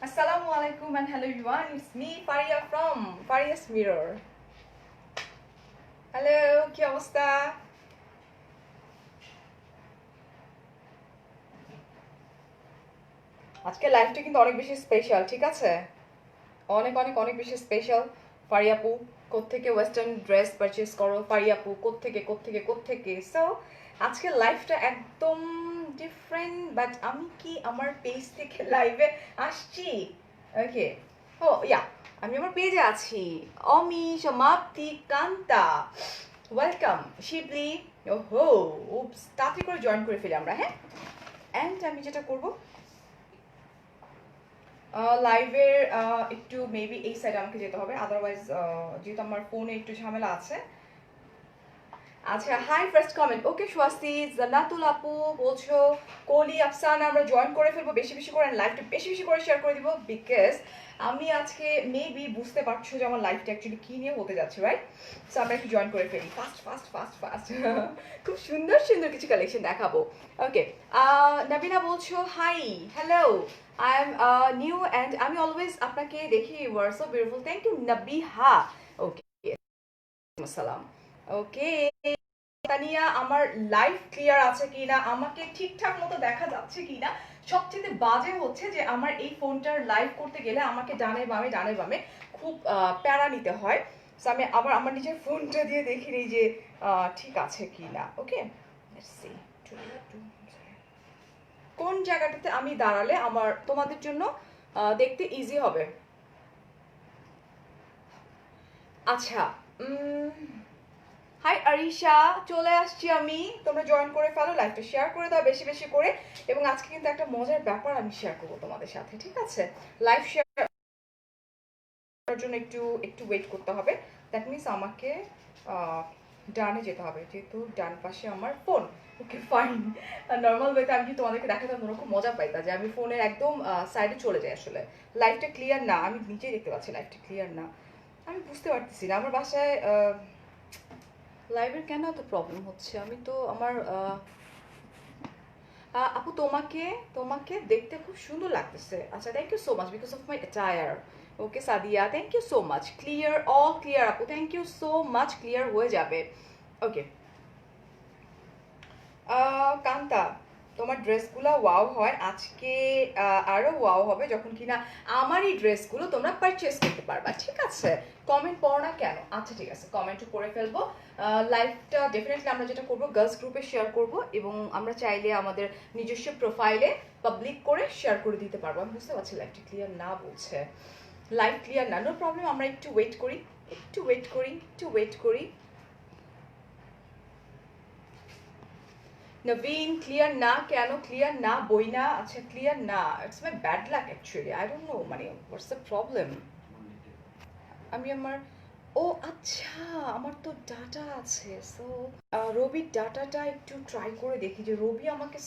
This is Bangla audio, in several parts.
Assalamu alaikum and hello everyone. It's me Faria from Faria's Mirror. Hello, কি অবস্থা? আজকে লাইফটা কিন্তু অনেক বেশি স্পেশাল, ঠিক আছে? অনেক অনেক অনেক বেশি স্পেশাল। ফারিয়াপু কোত্থেকে ওয়েস্টার্ন ড্রেস পারচেজ করো, ফারিয়াপু কোত্থেকে। সো আজকে লাইফটা একদম ডিফারেন্ট, বাট আমি কি আমার পেজ থেকে লাইভে আসছি? ওকে, ও ইয়া, আমি আমার পেজে আছি। অমি সমাপ্তি কান্তা, ওয়েলকাম শিবলি। ওহো, উপস, তাড়াতাড়ি করে জয়েন করে ফেলি আমরা, হ্যাঁ। অ্যান্ড আমি যেটা করবো, লাইভের একটু মেবি এই সাইডে আমাকে যেতে হবে, আদারওয়াইজ যেহেতু আমার ফোনে একটু ঝামেলা আছে। আচ্ছা, হাই ফার্স্ট কমেন্ট, ওকে সোয়াস্তি, জান্নাতুল আপু বলছো কোলি আফসানা আমরা জয়েন করে ফেলবো বেশি বেশি করে, লাইভটা বেশি বেশি করে শেয়ার করে দিব, বিকজ আমি আজকে মেবি বুঝতে পারছো যে আমার লাইফটা অ্যাকচুয়ালি কী নিয়ে হতে যাচ্ছে, রাইট? সো আমরা একটু জয়েন করে ফেলি ফাস্ট। খুব সুন্দর সুন্দর কিছু কালেকশন দেখাবো। ওকে, নবীনা বলছো hi, hello, I am new and আমি অলওয়েজ আপনাকে দেখি, you are so beautiful, thank you Nabiha. Okay, আসসালাম। ওকে, তানিয়া, আমার লাইভ ক্লিয়ার আছে কিনা, আমাকে ঠিকঠাক মতো দেখা যাচ্ছে কিনা। সবচেয়ে বাজে হচ্ছে যে আমার এই ফোনটার লাইভ করতে গেলে আমাকে ডানে বামে খুব প্যারা নিতে হয়। সো আমি আবার আমার নিজের ফোনটা দিয়ে দেখি নিই যে ঠিক আছে কিনা। ওকে, লেটস সি কোন জায়গাটাতে আমি দাঁড়ালে আমার তোমাদের জন্য দেখতে ইজি হবে। আচ্ছা, হাই আরিশা, চলে আসছি আমি, তোমরা জয়েন করে ফেলো, লাইভটা শেয়ার করে দাও বেশি বেশি করে। এবং আজকে কিন্তু একটা মজার ব্যাপার আমি শেয়ার করবো তোমাদের সাথে, ঠিক আছে? লাইভ শেয়ার করার জন্য একটু একটু ওয়েট করতে হবে। দ্যাট মিনস আমাকে ডানে যেতে হবে, যেহেতু ডান পাশে আমার ফোন। ওকে ফাইন, নর্মাল ওয়েতে আমি তোমাদেরকে দেখাতাম, তোমরা খুব মজা পাইতা যে আমি ফোনের একদম সাইডে চলে যাই। আসলে লাইভটা ক্লিয়ার না, আমি নিচেই দেখতে পাচ্ছি লাইভটা ক্লিয়ার না। আমি বুঝতে পারতেছি না আমার বাসায় লাইভের কেন এত প্রবলেম হচ্ছে। আমি তো আমার আপু তোমাকে তোমাকে দেখতে খুব সুন্দর লাগতেছে। আচ্ছা, thank you so much because of my attire. Okay Sadia, thank you so much, clear, all clear আপু, thank you so much, clear হয়ে যাবে। ওকে, কান্তা, তোমার ড্রেসগুলো ওয়াও হয়, আজকে আরও ওয়াও হবে যখন কিনা আমার এই ড্রেসগুলো তোমরা পারচেস করতে পারবা, ঠিক আছে? কমেন্ট পড়ো না কেন? আচ্ছা ঠিক আছে, কমেন্টও করে ফেলবো। লাইভটা ডেফিনেটলি আমরা যেটা করবো, গার্লস গ্রুপে শেয়ার করব, এবং আমরা চাইলে আমাদের নিজস্ব প্রোফাইলে পাবলিক করে শেয়ার করে দিতে পারবো। আমি বুঝতে পারছি লাইভটা ক্লিয়ার না বলছে, লাইভ ক্লিয়ার না, নো প্রবলেম, আমরা একটু ওয়েট করি, একটু ওয়েট করি। নবীন, ক্লিয়ার না কেন? ক্লিয়ার না বই না, আচ্ছা ক্লিয়ার না, it's my bad luck actually, I don't no মানে হোয়াটস দ্য প্রবলেম। আমি আমার, ও আচ্ছা, আমার তো ডাটা আছে, সো রবির ডাটাটা একটু ট্রাই করে দেখি যে রবি আমাকে,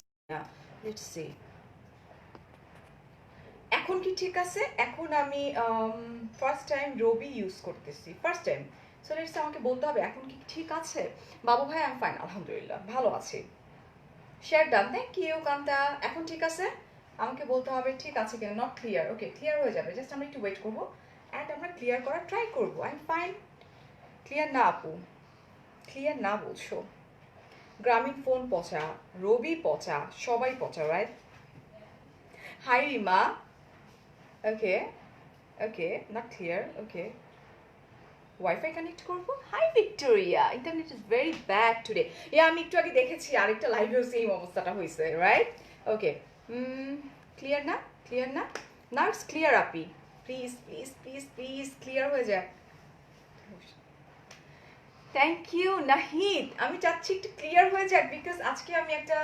লেটস সি এখন কি ঠিক আছে। এখন আমি ফার্স্ট টাইম রবি ইউজ করতেছি, ফার্স্ট টাইম। সো লেটস, আমাকে বলতে হবে এখন কি ঠিক আছে। বাবু ভাই, আমি ফাইন, আলহামদুলিল্লাহ ভালো আছি। Share done, thank you Kanta. এখন ঠিক আছে, আমাকে বলতে হবে ঠিক আছে কিনা, নট ক্লিয়ার। ওকে, ক্লিয়ার হয়ে যাবে, জাস্ট আমরা একটু ওয়েট করবো অ্যান্ড আমরা ক্লিয়ার করার ট্রাই করবো। I am fine. ক্লিয়ার না আপু, ক্লিয়ার না বলছো। গ্রামীণ ফোন পচা, রবি পচা, সবাই পচা, right? Hi Rima, okay okay, not clear, okay, wifi connect করবো। Hi Victoria, internet is very bad today. আমি একটু আগে দেখেছি আরেকটা লাইভেও সেম অবস্থাটা হয়েছে, রাইট? ওকে, ক্লিয়ার না, ক্লিয়ার না, না ইটস ক্লিয়ার আপি, প্লিজ ক্লিয়ার হয়ে যায়। থ্যাংক ইউ নাহিদ, আমি চাচ্ছি একটু ক্লিয়ার হয়ে যাক, বিকজ আজকে আমি একটা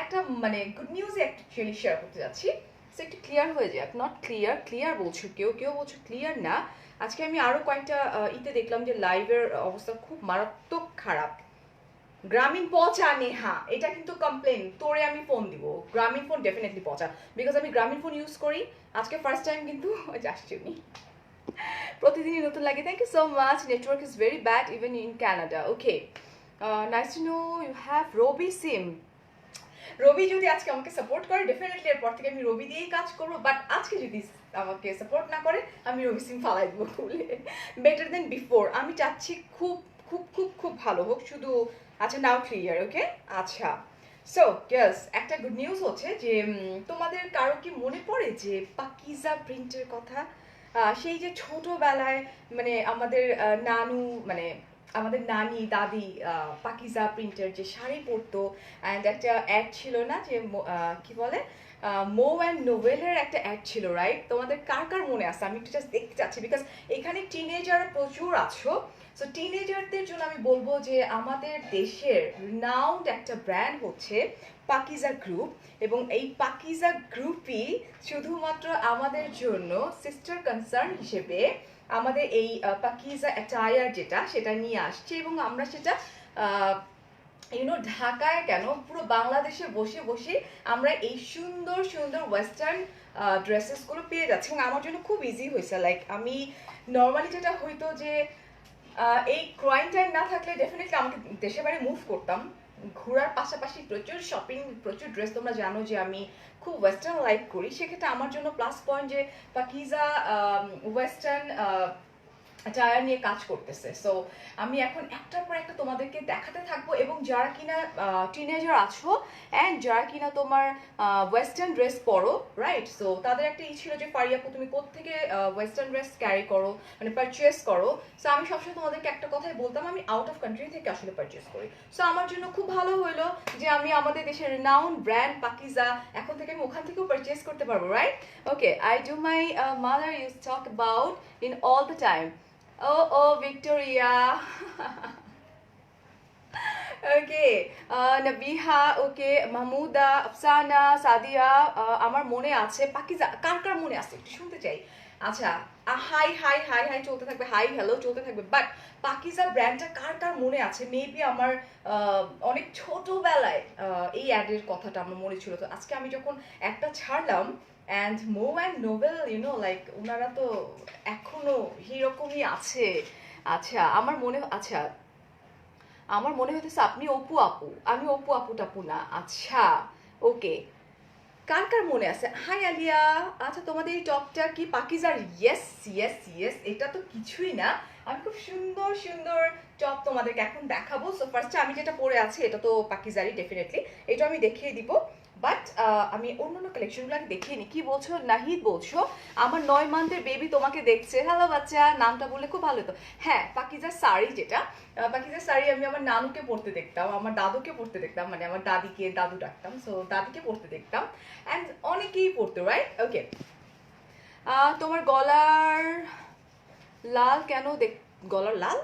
একটা মানে গুড নিউজ অ্যাকচুয়ালি শেয়ার করতে যাচ্ছি। সো একটু ক্লিয়ার হয়ে যাক, নট ক্লিয়ার, ক্লিয়ার বলছো কেউ, কেউ বলছো ক্লিয়ার না। আজকে আমি আরও কয়েকটা ইতে দেখলাম যে লাইভের অবস্থা খুব মারাত্মক খারাপ। গ্রামীণ পচা নেহা, এটা কিন্তু কমপ্লেন, তোরে আমি ফোন দিব, গ্রামীণ ফোন ডেফিনেটলি পচা, বিকজ আমি গ্রামীণ ফোন ইউজ করি। আজকে ফার্স্ট টাইম কিন্তু আসছি উনি, প্রতিদিনই নতুন লাগে। Thank you so much, network is very bad even in Canada. Okay, nice to know you have Robi sim. Robi যদি আজকে আমাকে সাপোর্ট করে ডেফিনেটলি এরপর থেকে আমি রবি দিয়েই কাজ করবো, বাট আজকে যদি আমাকে সাপোর্ট না করে আমি রবি সিং ফালাই দেবো খুলে। বেটার দেন বিফোর, আমি চাচ্ছি খুব খুব খুব খুব ভালো হোক শুধু। আচ্ছা নাও ক্লিয়ার, ওকে। আচ্ছা সো ইয়েস, একটা গুড নিউজ হচ্ছে যে তোমাদের কারো কি মনে পড়ে যে পাকিজা প্রিন্টের কথা? সেই যে ছোটবেলায় মানে আমাদের নানু মানে আমাদের নানি দাদি পাকিজা প্রিন্টের যে শাড়ি পরতো, অ্যান্ড একটা অ্যাড ছিল না যে কি বলে মো অ্যান্ড নোভেলের একটা অ্যাড ছিল, রাইট? তোমাদের কার কার মনে আছে? আমি একটু জাস্ট দেখতে চাচ্ছি, বিকজ এখানে টিনেজার প্রচুর আছো। সো টিনেজারদের জন্য আমি বলবো যে আমাদের দেশের রিনাউন্ড একটা ব্র্যান্ড হচ্ছে পাকিজা গ্রুপ, এবং এই পাকিজা গ্রুপই শুধুমাত্র আমাদের জন্য সিস্টার কনসার্ন হিসেবে আমাদের এই পাকিজা অ্যাটায়ার যেটা সেটা নিয়ে আসছে, এবং আমরা সেটা ঢাকায় কেন পুরো বাংলাদেশে বসে বসে আমরা এই সুন্দর সুন্দর ওয়েস্টার্ন ড্রেসেসগুলো পেয়ে যাচ্ছি, এবং আমার জন্য খুব ইজি হয়েছে। লাইক আমি নর্মালি যেটা হইতো যে এই কোয়ারেন্টাইন না থাকলে ডেফিনেটলি আমাকে দেশের বাইরে মুভ করতাম, ঘোরার পাশাপাশি প্রচুর শপিং, প্রচুর ড্রেস। তোমরা জানো যে আমি খুব ওয়েস্টার্ন লাইক করি, সেক্ষেত্রে আমার জন্য প্লাস পয়েন্ট যে পাকিজা ওয়েস্টার্ন টায়ার নিয়ে কাজ করতেছে। সো আমি এখন একটার পর একটা তোমাদেরকে দেখাতে থাকবো, এবং যারা কিনা টিনেজার আছো অ্যান্ড যারা কিনা তোমার ওয়েস্টার্ন ড্রেস পরো, রাইট? সো তাদের একটা ই ছিল যে ফারিয়াপু তুমি কোত্থেকে ওয়েস্টার্ন ড্রেস ক্যারি করো, মানে পারচেস করো। সো আমি সবসময় তোমাদেরকে একটা কথাই বলতাম, আমি আউট অফ কান্ট্রি থেকে আসলে পারচেস করি। সো আমার জন্য খুব ভালো হলো যে আমি আমাদের দেশের রিনাউন্ড ব্র্যান্ড পাকিজা এখন থেকে আমি ওখান থেকেও পারচেস করতে পারবো, right? Okay, I do my mother use talk about in all the time. Oh, Victoria. ওকে, নাবিহা, ওকে, মাহমুদা, আফসানা, সাদিয়া, আমার মনে আছে। পাকিজা কার কার মনে আছে একটু শুনতে চাই। আচ্ছা, হাই হাই হাই হাই চলতে থাকবে, হাই হ্যালো চলতে থাকবে, বাট পাকিজা ব্র্যান্ডটা কার কার মনে আছে? মেবি আমার অনেক ছোটবেলায় এই অ্যাডের কথাটা আমার মনে ছিল। তো আজকে আমি যখন একটা ছাড়লাম, অ্যান্ড মো অ্যান্ড নোবেল লাইক ওনারা তো এখনো সেরকমই আছে। আচ্ছা আমার মনে হইতেছে আপনি অপু আপু, আমি অপু আপু টাপু না। আচ্ছা ওকে, কার কার মনে আছে? হাই আলিয়া। আচ্ছা তোমাদের এই টপটা কি পাকিজার? ইয়েস ইয়েস ইয়েস, এটা তো কিছুই না, আমি খুব সুন্দর সুন্দর টপ তোমাদেরকে এখন দেখাবো। সো ফার্স্টে আমি যেটা পরে আছি এটা তো পাকিজারই ডেফিনেটলি, এটা আমি দেখিয়ে দিব। বাট আমি অন্যান্য কালেকশনগুলো আগে দেখিয়ে নিই। কি বলছো নাহিদ? বলছো আমার 9 মান্থের বেবি তোমাকে দেখছে। হ্যালো বাচ্চা, নামটা বললে খুব ভালো হতো। হ্যাঁ, পাকিজার শাড়ি যেটা, পাকিজার শাড়ি আমি আমার নানুকে পরতে দেখতাম, আমার দাদুকে পরতে দেখতাম, মানে আমার দাদিকে দাদু ডাকতাম, সো দাদিকে পরতে দেখতাম, অ্যান্ড অনেকেই পরতো, রাইট? ওকে, তোমার গলার লাল কেন গলার লাল?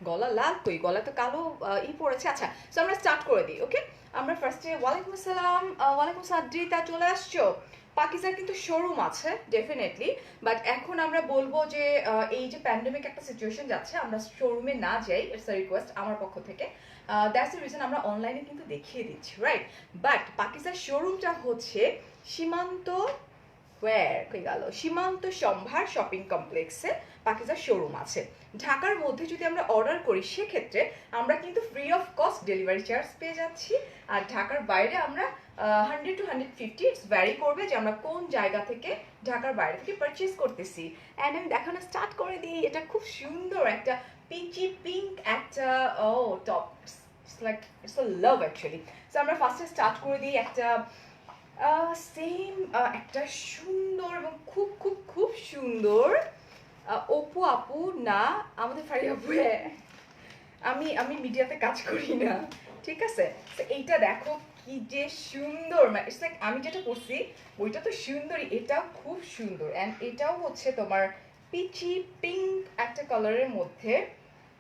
গলা লাল কই? গলা তো কালো ই পড়েছে। আচ্ছা, সো আমরা স্টার্ট করে দিই। ওকে, আমরা ফার্স্টে ওয়ালাইকুম আসসালাম, ওয়ালাইকুম সাদ্রিতা, চলে আসছো? পাকিজার কিন্তু শোরুম আছে ডেফিনেটলি, বাট এখন আমরা বলবো যে এই যে প্যান্ডেমিক একটা সিচুয়েশন যাচ্ছে, আমরা শোরুমে না যাই, ইটস আ রিকোয়েস্ট আমার পক্ষ থেকে। দ্যাটস দ্য রিজন আমরা অনলাইনে কিন্তু দেখিয়ে দিচ্ছি, রাইট? বাট পাকিজার শোরুমটা হচ্ছে সীমান্ত কই গেল, সীমান্ত সম্ভার শপিং কমপ্লেক্সে পাকিজার শোরুম আছে। ঢাকার মধ্যে যদি আমরা অর্ডার করি সেক্ষেত্রে আমরা কিন্তু free of cost delivery charge পেয়ে যাচ্ছি, আর ঢাকার বাইরে আমরা 100 to 150 ইটস ভ্যারি করবে যে আমরা কোন জায়গা থেকে ঢাকার বাইরে থেকে পারচেস করতেছি। অ্যান্ড আমি দেখানো স্টার্ট করে দিই। এটা খুব সুন্দর একটা পিচি পিঙ্ক একটা top, like it's a love actually. So আমরা ফার্স্টে স্টার্ট করে দিই একটা সেম একটা সুন্দর এবং খুব খুব খুব সুন্দর অপু আপু না, আমাদের ফারি আপু। আমি মিডিয়াতে কাজ করি না, ঠিক আছে? তো এইটা দেখো কি যে সুন্দর, ইটস লাইক আমি যেটা পরছি ওইটা তো সুন্দরই, এটাও খুব সুন্দর। অ্যান্ড এটাও হচ্ছে তোমার পিচি পিঙ্ক একটা কালারের মধ্যে,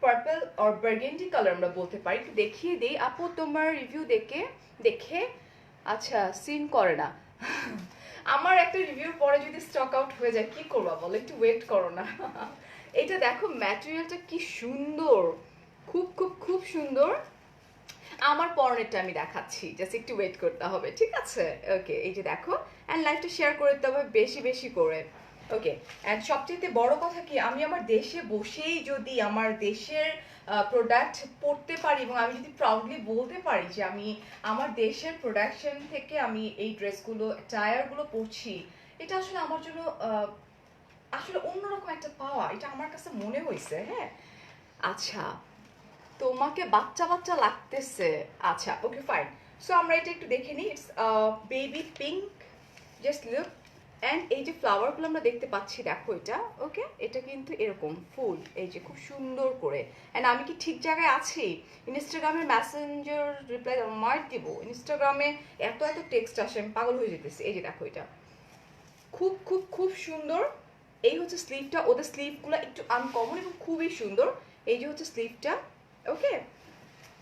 পার্পল অর বার্গেন্ডি কালার আমরা বলতে পারি। একটু দেখিয়ে দিই আপু তোমার রিভিউ দেখে। আচ্ছা, সিন করে না। আমার একটা রিভিউ পরে যদি স্টক আউট হয়ে যায় কি করবা বলো? একটু ওয়েট করো না। এটা দেখো ম্যাটেরিয়ালটা কি সুন্দর, খুব খুব খুব সুন্দর। আমার পরনেরটা আমি দেখাচ্ছি, জাস্ট একটু ওয়েট করতে হবে, ঠিক আছে? ওকে, এই যে দেখো, অ্যান্ড লাইভটা শেয়ার করে দিতে হবে বেশি বেশি করে। ওকে, অ্যান্ড সবচেয়ে বড় কথা কি, আমি আমার দেশে বসেই যদি আমার দেশের প্রোডাক্ট পরতে পারি এবং আমি যদি প্রাউডলি বলতে পারি যে আমি আমার দেশের প্রোডাকশন থেকে আমি এই ড্রেসগুলো টায়ারগুলো পরছি, এটা আসলে আমার জন্য আসলে অন্যরকম একটা পাওয়া, এটা আমার কাছে মনে হয়েছে। হ্যাঁ, আচ্ছা, তোমাকে বাচ্চা বাচ্চা লাগতেছে, আচ্ছা ওকে ফাইন। সো আমরা এটা একটু দেখে নিই। It's baby pink, just look. And এই যে ফ্লাওয়ারগুলো আমরা দেখতে পাচ্ছি, দেখো এটা, ওকে, এটা কিন্তু এরকম ফুল, এই যে খুব সুন্দর করে। অ্যান্ড আমি কি ঠিক জায়গায় আছি? ইনস্টাগ্রামের মেসেঞ্জার রিপ্লাই মার দিব, ইনস্টাগ্রামে এত এত টেক্সট আসে, আমি পাগল হয়ে যেতেছি। এই যে দেখো এটা খুব খুব খুব সুন্দর। এই হচ্ছে স্লিভটা, ওদের স্লিভগুলো একটু আনকমন এবং খুবই সুন্দর। এই যে হচ্ছে স্লিভটা, ওকে।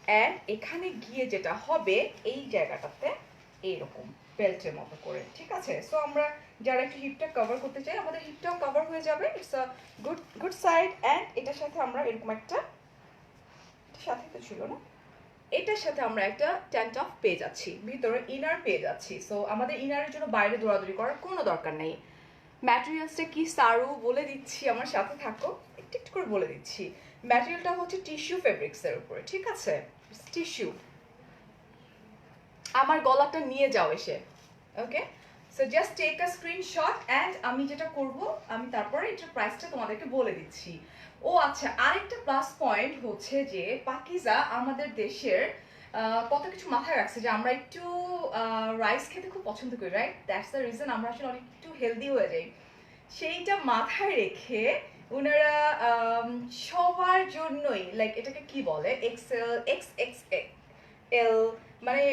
অ্যান্ড এখানে গিয়ে যেটা হবে এই জায়গাটাতে এইরকম বেল্টের মতো করে, ঠিক আছে। সো আমরা যারা একটু হিপটা কভার করতে চাই, আমাদের হিপটাও কভার হয়ে যাবে। It's a good good side. And এটার সাথে আমরা এরকম একটা, এটার সাথে তো ছিল না, এটার সাথে আমরা একটা ট্যান টপ পেয়ে যাচ্ছি, ভিতরে ইনার পেয়ে যাচ্ছি। সো আমাদের ইনারের জন্য বাইরে দৌড়াদৌড়ি করার কোনো দরকার নেই। ম্যাটেরিয়ালসটা কি সারু বলে দিচ্ছি, আমার সাথে থাকো, একটু একটু করে বলে দিচ্ছি। ম্যাটেরিয়ালটা হচ্ছে টিস্যু ফেব্রিক্সের উপরে, ঠিক আছে, টিস্যু। আমার গলাটা নিয়ে যাও এসে, okay. So just take a screenshot. And আমি যেটা করব, আমি তারপরে এটার প্রাইসটা তোমাদেরকে বলে দিচ্ছি। ও আচ্ছা, আরেকটা প্লাস পয়েন্ট হচ্ছে যে পাকিজা আমাদের দেশের কত কিছু মাথায় রাখছে, যে আমরা একটু রাইস খেতে খুব পছন্দ করি, রাইট? দ্যাটস দ্য রিজন আমরা আসলে অনেক একটু হেলদি হয়ে যাই। সেইটা মাথায় রেখে ওনারা সবার জন্যই, লাইক এটাকে কি বলে, এক্সেল, এক্স এক্স এল, মানে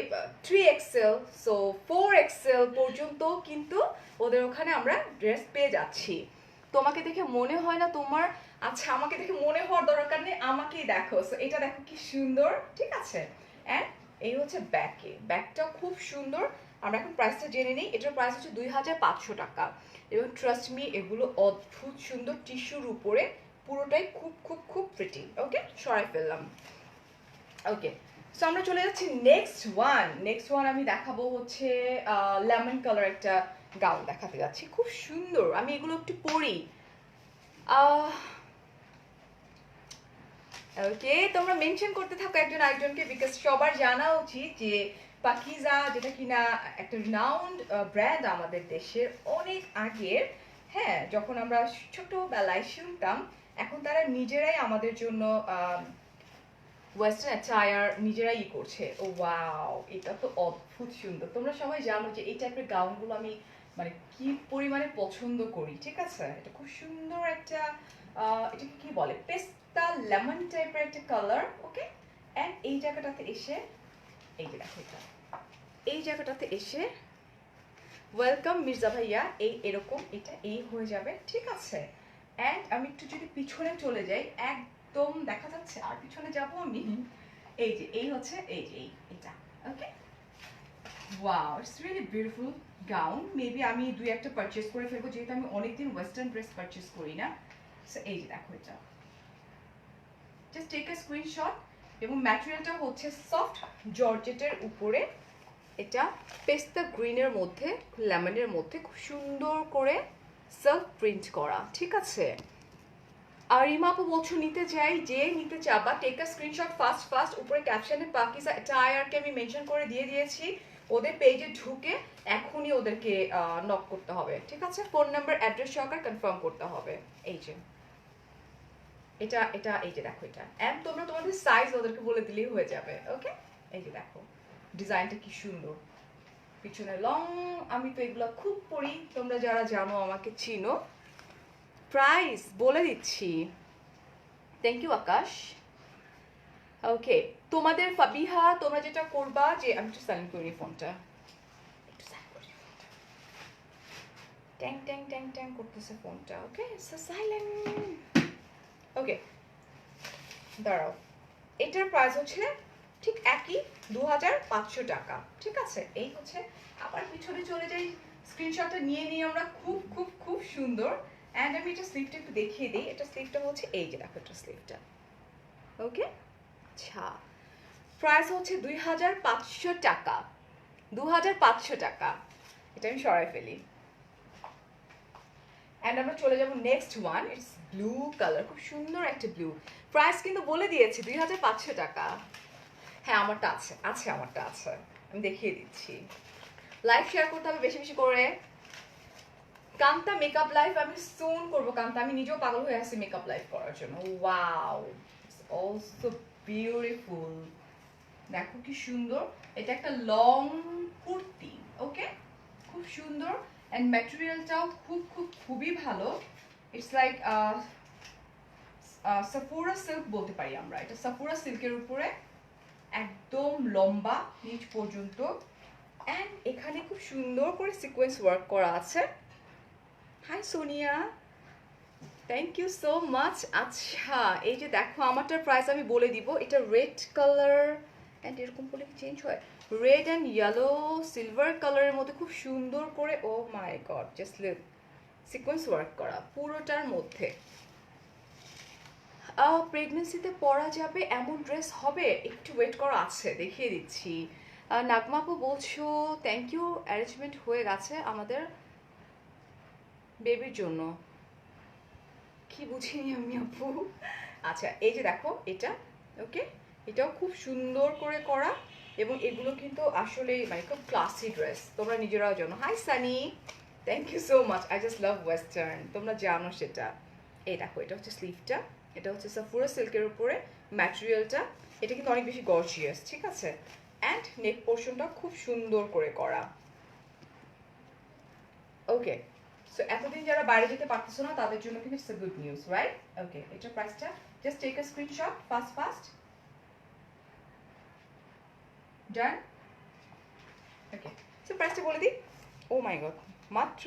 3XL, সো 4XL পর্যন্ত কিন্তু ওদের ওখানে আমরা ড্রেস পেয়ে যাচ্ছি। তোমাকে দেখে মনে হয় না তোমার, আচ্ছা আমাকে দেখে মনে হওয়ার দরকার নেই, আমাকেই দেখো। সো এটা দেখো কি সুন্দর, ঠিক আছে। অ্যান্ড এই হচ্ছে ব্যাকে, ব্যাকটাও খুব সুন্দর। আমরা এখন প্রাইসটা জেনে নিই। এটার প্রাইস হচ্ছে 2500 টাকা। এবং ট্রাস্ট মি, এগুলো অদ্ভুত সুন্দর, টিস্যুর উপরে পুরোটাই খুব খুব খুব প্রিটি। ওকে, সরাই ফেললাম। ওকে, সো আমরা চলে যাচ্ছি নেক্সট ওয়ান। নেক্সট ওয়ান আমি দেখাবো হচ্ছে লেমন কালার একটা গাউন দেখাতে যাচ্ছি, খুব সুন্দর। আমি এগুলো একটু পরি। ওকে, তোমরা মেনশন করতে থাকো একজন আরেকজনকে, বিকজ সবার জানা উচিত যে পাকিজা যেটা কিনা একটা রিনাউন্ড ব্র্যান্ড আমাদের দেশের, অনেক আগের। হ্যাঁ, যখন আমরা ছোটবেলায় শুনতাম, এখন তারা নিজেরাই আমাদের জন্য ওয়েস্টার্ন অ্যাটায়ার নিজেরাই করছে। ও ওয়াও, এটা তো অদ্ভুত সুন্দর। তোমরা সবাই জানো যে এই টাইপের গাউনগুলো আমি মানে কি পরিমাণে পছন্দ করি, ঠিক আছে। এটা খুব সুন্দর একটা, এটাকে কি বলে, পেস্তা লেমন টাইপের একটা কালার, ওকে। অ্যান্ড এই জায়গাটাতে এসে, এই যে দেখো এটা, এই জায়গাটাতে এসে ওয়েলকাম মির্জা ভাইয়া, এই এরকম এটা এই হয়ে যাবে, ঠিক আছে। অ্যান্ড আমি একটু যদি পিছনে চলে যাই, একদম দেখা যাচ্ছে, আর পিছনে যাব আমি, এই যে এই হচ্ছে, এই যে এটা, okay. Wow, it's really beautiful gown. Maybe আমি দুই একটা পারচেস করে ফেলবো, যেহেতু আমি অনেকদিন ওয়েস্টার্ন ড্রেস পারচেস করি না। সো এই যে দেখো এটা, জাস্ট টেক আ স্ক্রিনশট। এবং ম্যাটেরিয়ালটা হচ্ছে সফট জর্জেটের উপরে, এটা পেস্তা গ্রিনের মধ্যে, লেমনের মধ্যে খুব সুন্দর করে সেলফ প্রিন্ট করা, ঠিক আছে। আর রিমা আপু বলছো নিতে চাই, যে নিতে চাবা take a screenshot fast fast. উপরে ক্যাপশনে পাকিজা টায়ারকে আমি মেনশন করে দিয়ে দিয়েছি। ওদের পেজে ঢুকে এখনই ওদেরকে নক করতে হবে, ঠিক আছে। ফোন নাম্বার অ্যাড্রেস সহকারে কনফার্ম করতে হবে। এই যে এটা এটা এই যে দেখো এটা। অ্যান্ড তোমরা তোমাদের সাইজ ওদেরকে বলে দিলেই হয়ে যাবে, ওকে। এই যে দেখো ডিজাইনটা কি সুন্দর, পিছনে লং। আমি তো এগুলো খুব পরি, তোমরা যারা জানো আমাকে চিনো। প্রাইস বলে দিচ্ছি। থ্যাংক ইউ আকাশ। ওকে, তোমাদের ফাবিহা, তোমরা যেটা করবা, যে আমি একটু সাইলেন্ট করি ফোনটা, একটু সাইলেন্ট করি ফোনটা, ট্যাং ট্যাং ট্যাং ট্যাং করতেছে ফোনটা, ওকে। So silent. ওকে, দাঁড়াও। এটার প্রাইস হচ্ছে ঠিক একই, 2500 টাকা, ঠিক আছে। এই হচ্ছে, আবার পিছনে চলে যাই, স্ক্রিনশটটা নিয়ে নিই আমরা, খুব খুব খুব সুন্দর। অ্যান্ড আমি এটা স্লিভটা একটু দেখিয়ে দিই। এটা স্লিভটা হচ্ছে এই যে দেখো, এটা স্লিভটা, ওকে। আচ্ছা, প্রাইস হচ্ছে 2500 টাকা, 2500 টাকা। এটা আমি সরাই ফেলি। অ্যান্ড আমরা চলে যাবো next one, it's blue colour, খুব সুন্দর একটা ব্লু। প্রাইস কিন্তু বলে দিয়েছি 2500 টাকা। হ্যাঁ আমারটা আছে, আমারটা আছে, আমি দেখিয়ে দিচ্ছি। লাইক শেয়ার করতে হবে বেশি বেশি করে। কান্তা মেকআপ লাইভ আমি সুন করবো, কান্তা আমি নিজেও পাগল হয়ে আছি মেকআপ লাইভ করার জন্য। Wow, it's also beautiful. দেখো কি সুন্দর, এটা একটা লং কুর্তি, ওকে, খুব সুন্দর। অ্যান্ড ম্যাটেরিয়ালটাও খুবই ভালো। ইটস লাইক সাফোরা সিল্ক বলতে পারি আমরা, এটা সাফোরা সিল্কের উপরে একদম লম্বা নিচ পর্যন্ত। অ্যান্ড এখানে খুব সুন্দর করে সিকোয়েন্স ওয়ার্ক করা আছে। Hi Sonia, thank you so much. আচ্ছা এই যে দেখো আমারটার প্রাইস আমি বলে দিব, এটা রেড কালার অ্যান্ড এরকম বলে কি চেঞ্জ হয়, রেড অ্যান্ড ইয়েলো সিলভার কালারের মধ্যে খুব সুন্দর করে, oh my God, just look, sequence work করা পুরোটার মধ্যে। প্রেগনেন্সিতে পরা যাবে এমন ড্রেস হবে, একটু ওয়েট করা আছে, দেখিয়ে দিচ্ছি। নাগমাপু বলছো থ্যাংক ইউ, অ্যারেঞ্জমেন্ট হয়ে গেছে আমাদের বেবির জন্য। কি বুঝিনি আমি আপু। আচ্ছা এই যে দেখো এটা, ওকে, এটাও খুব সুন্দর করে করা, এবং এগুলো কিন্তু আসলে মানে খুব ক্লাসি ড্রেস, তোমরা নিজেরাও জানো। Hi Sunny, thank you so much, I just love western, তোমরা জানো সেটা। এই দেখো এটা হচ্ছে স্লিভটা, এটা হচ্ছে সাফোরা সিল্কের উপরে ম্যাটেরিয়ালটা, এটা কিন্তু অনেক বেশি গর্জিয়াস, ঠিক আছে। অ্যান্ড নেক পোর্শনটা খুব সুন্দর করে করা, ওকে। সো এতদিন যারা বাইরে যেতে পারতেছো না তাদের জন্য কিন্তু it's a good news, right? Okay, এটার প্রাইসটা just take a screenshot first. Done, okay. So প্রাইসটা বলে দিই। ও মাই গড, মাত্র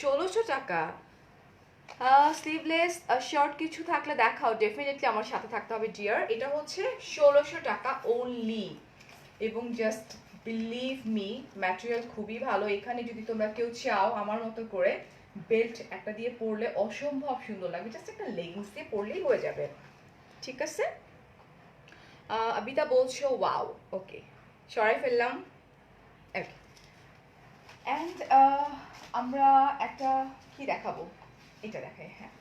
1600 টাকা। স্লিভলেস শর্ট কিছু থাকলে দেখাও, ডেফিনেটলি আমার সাথে থাকতে হবে ডিয়ার। এটা হচ্ছে 1600 টাকা ওনলি, এবং জাস্ট বিলিভ মি ম্যাটেরিয়াল খুবই ভালো। এখানে যদি তোমরা কেউ চাও আমার মতো করে বেল্ট একটা দিয়ে পরলে অসম্ভব সুন্দর লাগবে, জাস্ট একটা লেগিংস দিয়ে পরলেই হয়ে যাবে, ঠিক আছে। আবিতা বলছো ওয়াও, ওকে, সরাই ফেললাম, ওকে। অ্যান্ড আমরা একটা কি দেখাবো, এটা দেখাই, হ্যাঁ।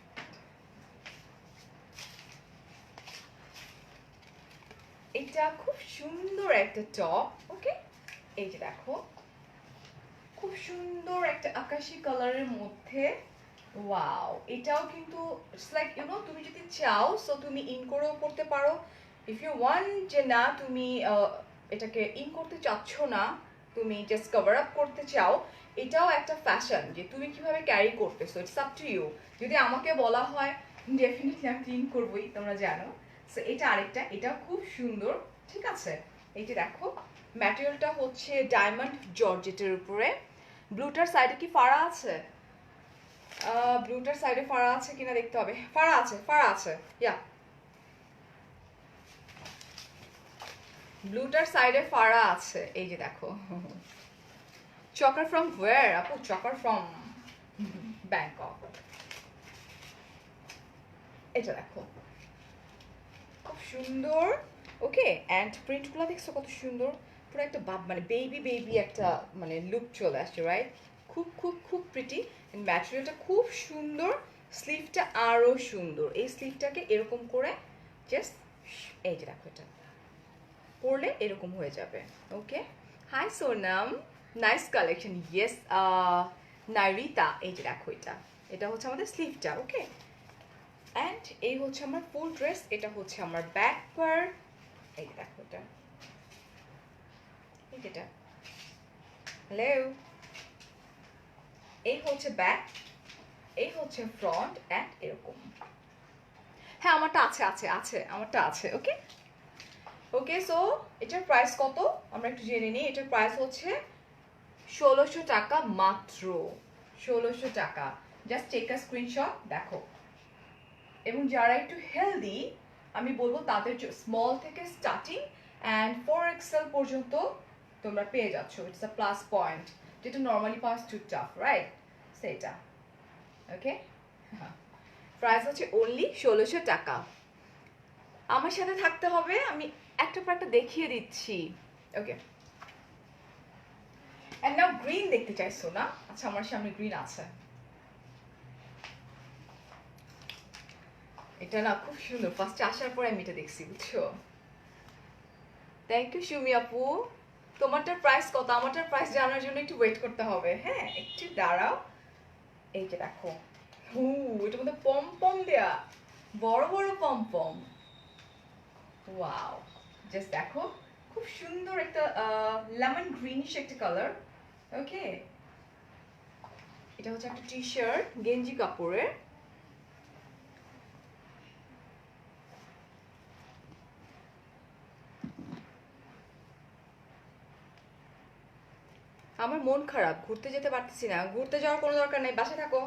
এটা খুব সুন্দর একটা টপ, ওকে, এই যে দেখো খুব সুন্দর একটা আকাশি কালারের মধ্যে। ওয়াও, এটাও কিন্তু ইটস লাইক ইউ নো, তুমি যদি চাও সো তুমি ইন করেও পড়তে পারো। ইফ ইউ ওয়ান্ট যে না তুমি এটাকে ইন করতে চাচ্ছ না, তুমি জাস্ট কভার আপ করতে চাও, এটাও একটা ফ্যাশন যে তুমি কিভাবে ক্যারি করতেছো, ইটস আপ টু ইউ। যদি আমাকে বলা হয় ডেফিনেটলি আমি ইন করবোই, তোমরা জানো। সো এটা আরেকটা, এটাও খুব সুন্দর, ঠিক আছে। এই যে দেখো ম্যাটেরিয়ালটা হচ্ছে ডায়মন্ড জর্জেটের উপরে। ব্লুটার সাইডে কি ফাড়া আছে? ব্লুটার সাইডে ফাড়া আছে কিনা দেখতে হবে। ফাড়া আছে, ইয়া, ব্লুটার সাইডে ফাড়া আছে, এই যে দেখো। চকার ফ্রম ওয়্যার আপু? চকার ফ্রম ব্যাংকক। এটা দেখো খুব সুন্দর, ওকে। অ্যান্ড প্রিন্টগুলো দেখছো কত সুন্দর, পুরো একটা মানে বেবি একটা মানে লুক চলে আসছে, রাইট? খুব প্রিটি। ম্যাটেরিয়ালটা খুব সুন্দর, স্লিভটা আরও সুন্দর। এই স্লিভটাকে এরকম করে জাস্ট এই যে দেখো, এটা পরলে এরকম হয়ে যাবে, okay. Hi Sonam, nice collection, yes Nairita. এই যে দেখো এটা হচ্ছে আমাদের স্লিভটা, ওকে। অ্যান্ড এই হচ্ছে আমার ফুল ড্রেস, এটা হচ্ছে আমার ব্যাক পার্ট, এই যে দেখো এটা, এই যেটা, হ্যালো, এই হচ্ছে ব্যাক, এই হচ্ছে ফ্রন্ট, অ্যান্ড এরকম। হ্যাঁ আমারটা আছে, আমারটা আছে, ওকে। ওকে, সো এটার প্রাইস কত আমরা একটু জেনে নিই। এটার প্রাইস হচ্ছে 1600 টাকা মাত্র, 1600 টাকা। জাস্ট টেক আ স্ক্রিনশট, দেখো। এবং যারা একটু হেলদি আমি বলবো তাদের স্মল থেকে স্টার্টিং অ্যান্ড 4XL পর্যন্ত তোমরা পেয়ে যাচ্ছ, ইটস আ প্লাস পয়েন্ট, যেটা normally pass too tough, right? সেটা, ওকে। প্রাইস হচ্ছে অনলি 1600 টাকা। আমার সাথে থাকতে হবে, আমি একটা পর একটা দেখিয়ে দিচ্ছি, ওকে। অ্যান্ড নাও গ্রিন দেখতে চাইছো না? আচ্ছা আমার সামনে গ্রিন আছে, এটা না খুব সুন্দর, ফার্স্টে আসার পরে আমি এটা দেখছি, বুঝছো? থ্যাংক ইউ সুমি আপু। তোমারটার প্রাইস কত? আমারটার প্রাইস জানার জন্য একটু ওয়েট করতে হবে, হ্যাঁ একটু দাঁড়াও। এই যে দেখো, এটার মধ্যে পম পম দেয়া, বড় বড় পম পম। ওয়াও, জাস্ট দেখো, খুব সুন্দর একটা লেমন গ্রিনিশ একটা কালার। ওকে, এটা হচ্ছে একটা টি শার্ট গেঞ্জি কাপড়ের। আমার মন খারাপ, ঘুরতে যেতে পারতেছি না। ঘুরতে যাওয়ার কোনো দরকার নেই, বাসায় থাকো।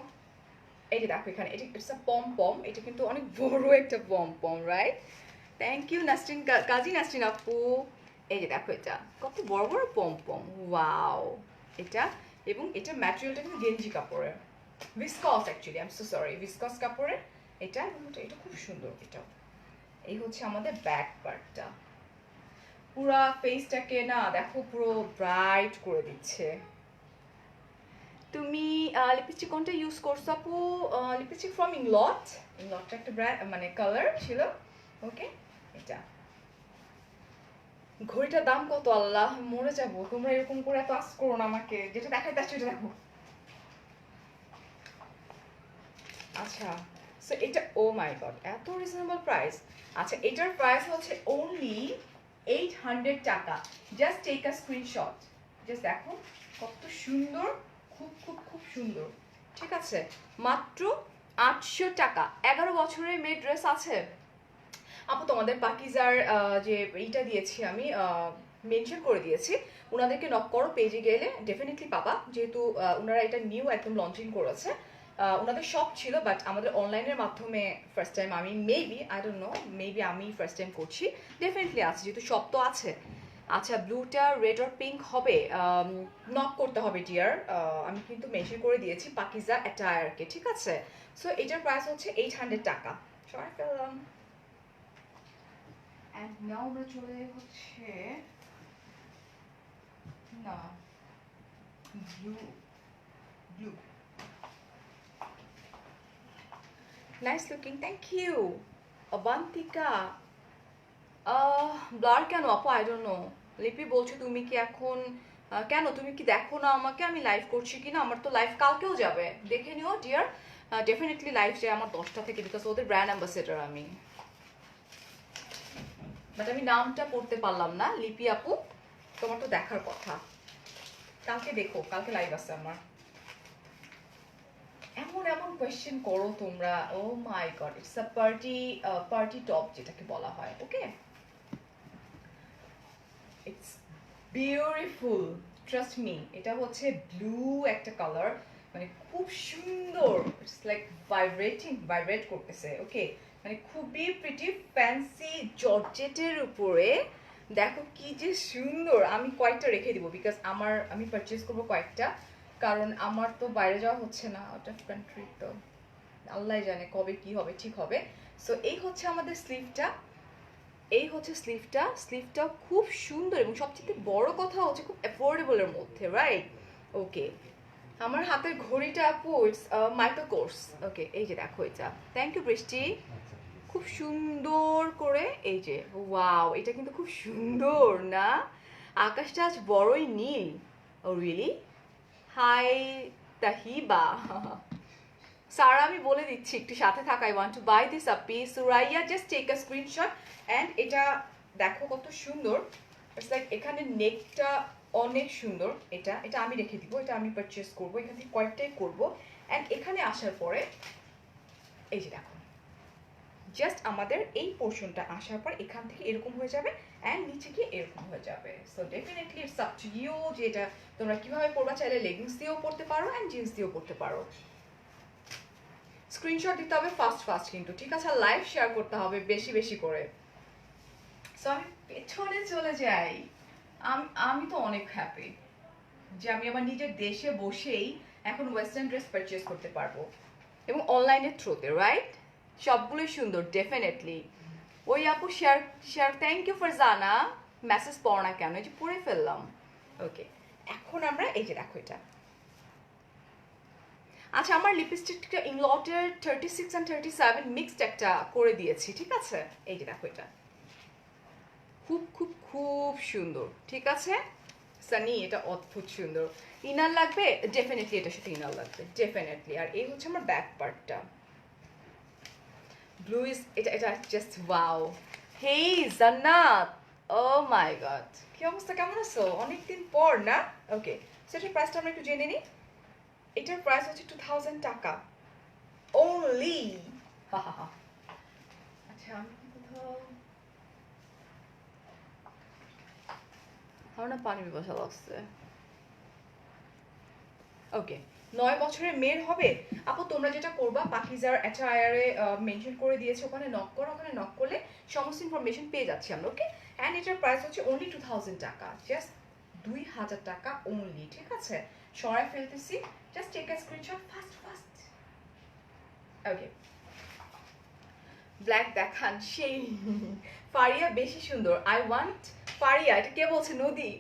এই যে দেখো এখানে, এটা ইটস আ পম পম, এটা কিন্তু অনেক বড় একটা পম পম, রাইট? থ্যাংক ইউ নাসরিন, কাজী নাসরিন আপু। এই যে দেখো, এটা কত বড় বড় পম পম, ওয়াও এটা। এবং এটার ম্যাটেরিয়ালটা কিন্তু গেঞ্জি কাপড়ের, viscose actually, I am so sorry, viscose কাপড়ের এটা। এটা খুব সুন্দর। এটা এই হচ্ছে আমাদের ব্যাক পার্টটা, পুরা ফেসটাকে না দেখো পুরো ব্রাইট করে দিচ্ছে। তুমি লিপস্টিক কোনটা ইউজ করছো আপু? Lipstick from ইংলট। ইংলটটা একটা ব্র্যান্ড, মানে কালার ছিল। ওকে, এটা ঘড়িটার দাম কত? আল্লাহ, মরে যাবো। তোমরা এরকম করে এত আস্ক করো না আমাকে, যেটা দেখাইতে আসছো এটা দেখো। আচ্ছা, সো এটা, ও মাই গড, এত রিজনেবল প্রাইস। আচ্ছা, এটার প্রাইস হচ্ছে অনলি 800 টাকা। Just take a screenshot, just দেখো কত সুন্দর, খুব খুব খুব সুন্দর। ঠিক আছে, মাত্র 800 টাকা। 11 বছরের মেয়ে ড্রেস আছে আপু। তোমাদের পাকিজার যে এইটা দিয়েছি আমি, মেনশন করে দিয়েছি, ওনাদেরকে নক করো, পেজে গেলে ডেফিনেটলি পাবা, যেহেতু ওনারা এটা নিউ একদম লঞ্চিং করেছে। ওনাদের শপ ছিল, বাট আমাদের অনলাইনের মাধ্যমে ফার্স্ট টাইম আমি, maybe I don't no, maybe আমি ফার্স্ট টাইম করছি। ডেফিনেটলি আছে, যেহেতু শপ তো আছে। আচ্ছা, ব্লুটা রেড আর পিঙ্ক হবে, নক করতে হবে ডিয়ার। আমি কিন্তু মেনশন করে দিয়েছি পাকিজা অ্যাটায়ারকে, ঠিক আছে? সো এটার প্রাইস হচ্ছে 800 টাকা। সবাই পেলাম। অ্যান্ড নাও আমরা চলে হচ্ছে, না, blue, blue, nice looking, thank you Abantika. Blur কেন আপু? I don't know. লিপি বলছো তুমি কি এখন, কেন তুমি কি দেখো না আমাকে আমি লাইভ করছি কিনা? আমার তো লাইভ কালকেও যাবে, দেখে নিও ডিয়ার। ডেফিনেটলি লাইভ যায় আমার 10টা থেকে, বিকজ ওদের ব্র্যান্ড অ্যাম্বাসেডার আমি। বাট আমি নামটা পড়তে পারলাম না। লিপি আপু, তোমার তো দেখার কথা, কালকে দেখো, কালকে লাইভ আছে আমার। এমন এমন কোয়েশ্চেন করো তোমরা, oh my God, it's a party top যেটাকে বলা হয়। Okay, it's beautiful, trust me. এটা হচ্ছে ব্লু একটা কালার, মানে খুব সুন্দর, ইটস লাইক ভাইব্রেট করতেছে। ওকে, মানে খুবই প্রিটি, ফ্যান্সি জর্জেটের উপরে দেখো কি যে সুন্দর। আমি কয়েকটা রেখে দিব, বিকজ আমি পারচেজ করবো কয়েকটা, কারণ আমার তো বাইরে যাওয়া হচ্ছে না, আউট অফ কান্ট্রি, তো আল্লাহ জানে কবে কি হবে, ঠিক হবে। সো এই হচ্ছে আমাদের স্লিভটা, এই হচ্ছে স্লিভটা খুব সুন্দর, এবং সবচেয়ে বড় কথা হচ্ছে খুব অ্যাফোর্ডেবলের মধ্যে, রাইট? ওকে, আমার হাতের ঘড়িটা আপু, ইটস মাইক্রো কোর্স। ওকে, এই যে দেখো এটা, থ্যাংক ইউ বৃষ্টি, খুব সুন্দর করে। এই যে ওয়াও, এটা কিন্তু খুব সুন্দর না? আকাশটা আজ বড়ই নীল। ও রিয়েলি? হাই তাহিবা। সারা, আমি বলে দিচ্ছি একটু সাথে থাকা। I want to buy this আপি। Suraiya, just take a screenshot. And এটা দেখো কত সুন্দর, ইটস লাইক এখানে নেকটা অনেক সুন্দর। এটা এটা আমি রেখে দিব, এটা আমি পারচেস করবো, এখান থেকে কয়েকটাই করবো। অ্যান্ড এখানে আসার পরে এই যে দেখো, জাস্ট আমাদের এই পোর্শনটা আসার পর এখান থেকে এরকম হয়ে যাবে, অ্যান্ড নিচে গিয়ে এরকম হয়ে যাবে। So definitely it's up to you যে এটা তোমরা কিভাবে পরবা। চাইলে লেগিংস দিয়েও পরতে পারো, অ্যান্ড জিন্স দিয়েও পরতে পারো। স্ক্রিনশট দিতে হবে ফাস্ট কিন্তু, ঠিক আছে? লাইভ শেয়ার করতে হবে বেশি বেশি করে। সো আমি পেছনে চলে যাই। আমি তো অনেক হ্যাপি যে আমি আমার নিজের দেশে বসেই এখন ওয়েস্টার্ন ড্রেস পারচেস করতে পারবো, এবং অনলাইনের থ্রুতে, রাইট? সবগুলোই সুন্দর, ডেফিনেটলি। ওই আপু শেয়ার, থ্যাংক ইউ ফর জানা। মেসেজ পড় না কেন? এই যে পড়ে ফেললাম। ওকে, এখন আমরা এই যে দেখো এটা, আচ্ছা, আমার লিপস্টিকটা ইংলটের 36 and 37 মিক্সড একটা করে দিয়েছি, ঠিক আছে? এই যে দেখো, এটা খুব খুব খুব সুন্দর, ঠিক আছে সানি? এটা অদ্ভুত সুন্দর। ইনার লাগবে ডেফিনেটলি, এটার সাথে ইনার লাগবে ডেফিনেটলি। আর এই হচ্ছে আমার ব্যাক পার্টটা, ব্লু ইজ, এটা এটা জাস্ট ওয়াও। হেই জান্নাত, ও মাই গড, কি অবস্থা, কেমন আছো? অনেকদিন পর না? ওকে, সেটার প্রাইসটা আমরা একটু জেনে নিই। এটার প্রাইস হচ্ছে 2000 টাকা অনলি। আচ্ছা, আমি কোথাও আমার না পানি পিপাসা লাগছে। ওকে, 9 বছরের মেয়ের হবে আপু। তোমরা যেটা করবা, পাকিজার অ্যাটায়ারে মেনশন করে দিয়েছে, ওখানে নক করো। ওখানে নক করলে সমস্ত ইনফরমেশন পেয়ে যাচ্ছি আমরা। ওকে, অ্যান্ড এটার প্রাইস হচ্ছে অনলি 2000 টাকা, জাস্ট 2000 টাকা অনলি, ঠিক আছে? সরাই ফেলতেছি, just take a screenshot fast fast. Okay, black দেখান, সেই ফারিয়া বেশি সুন্দর। I want Faria. এটা কে বলছে? নদী।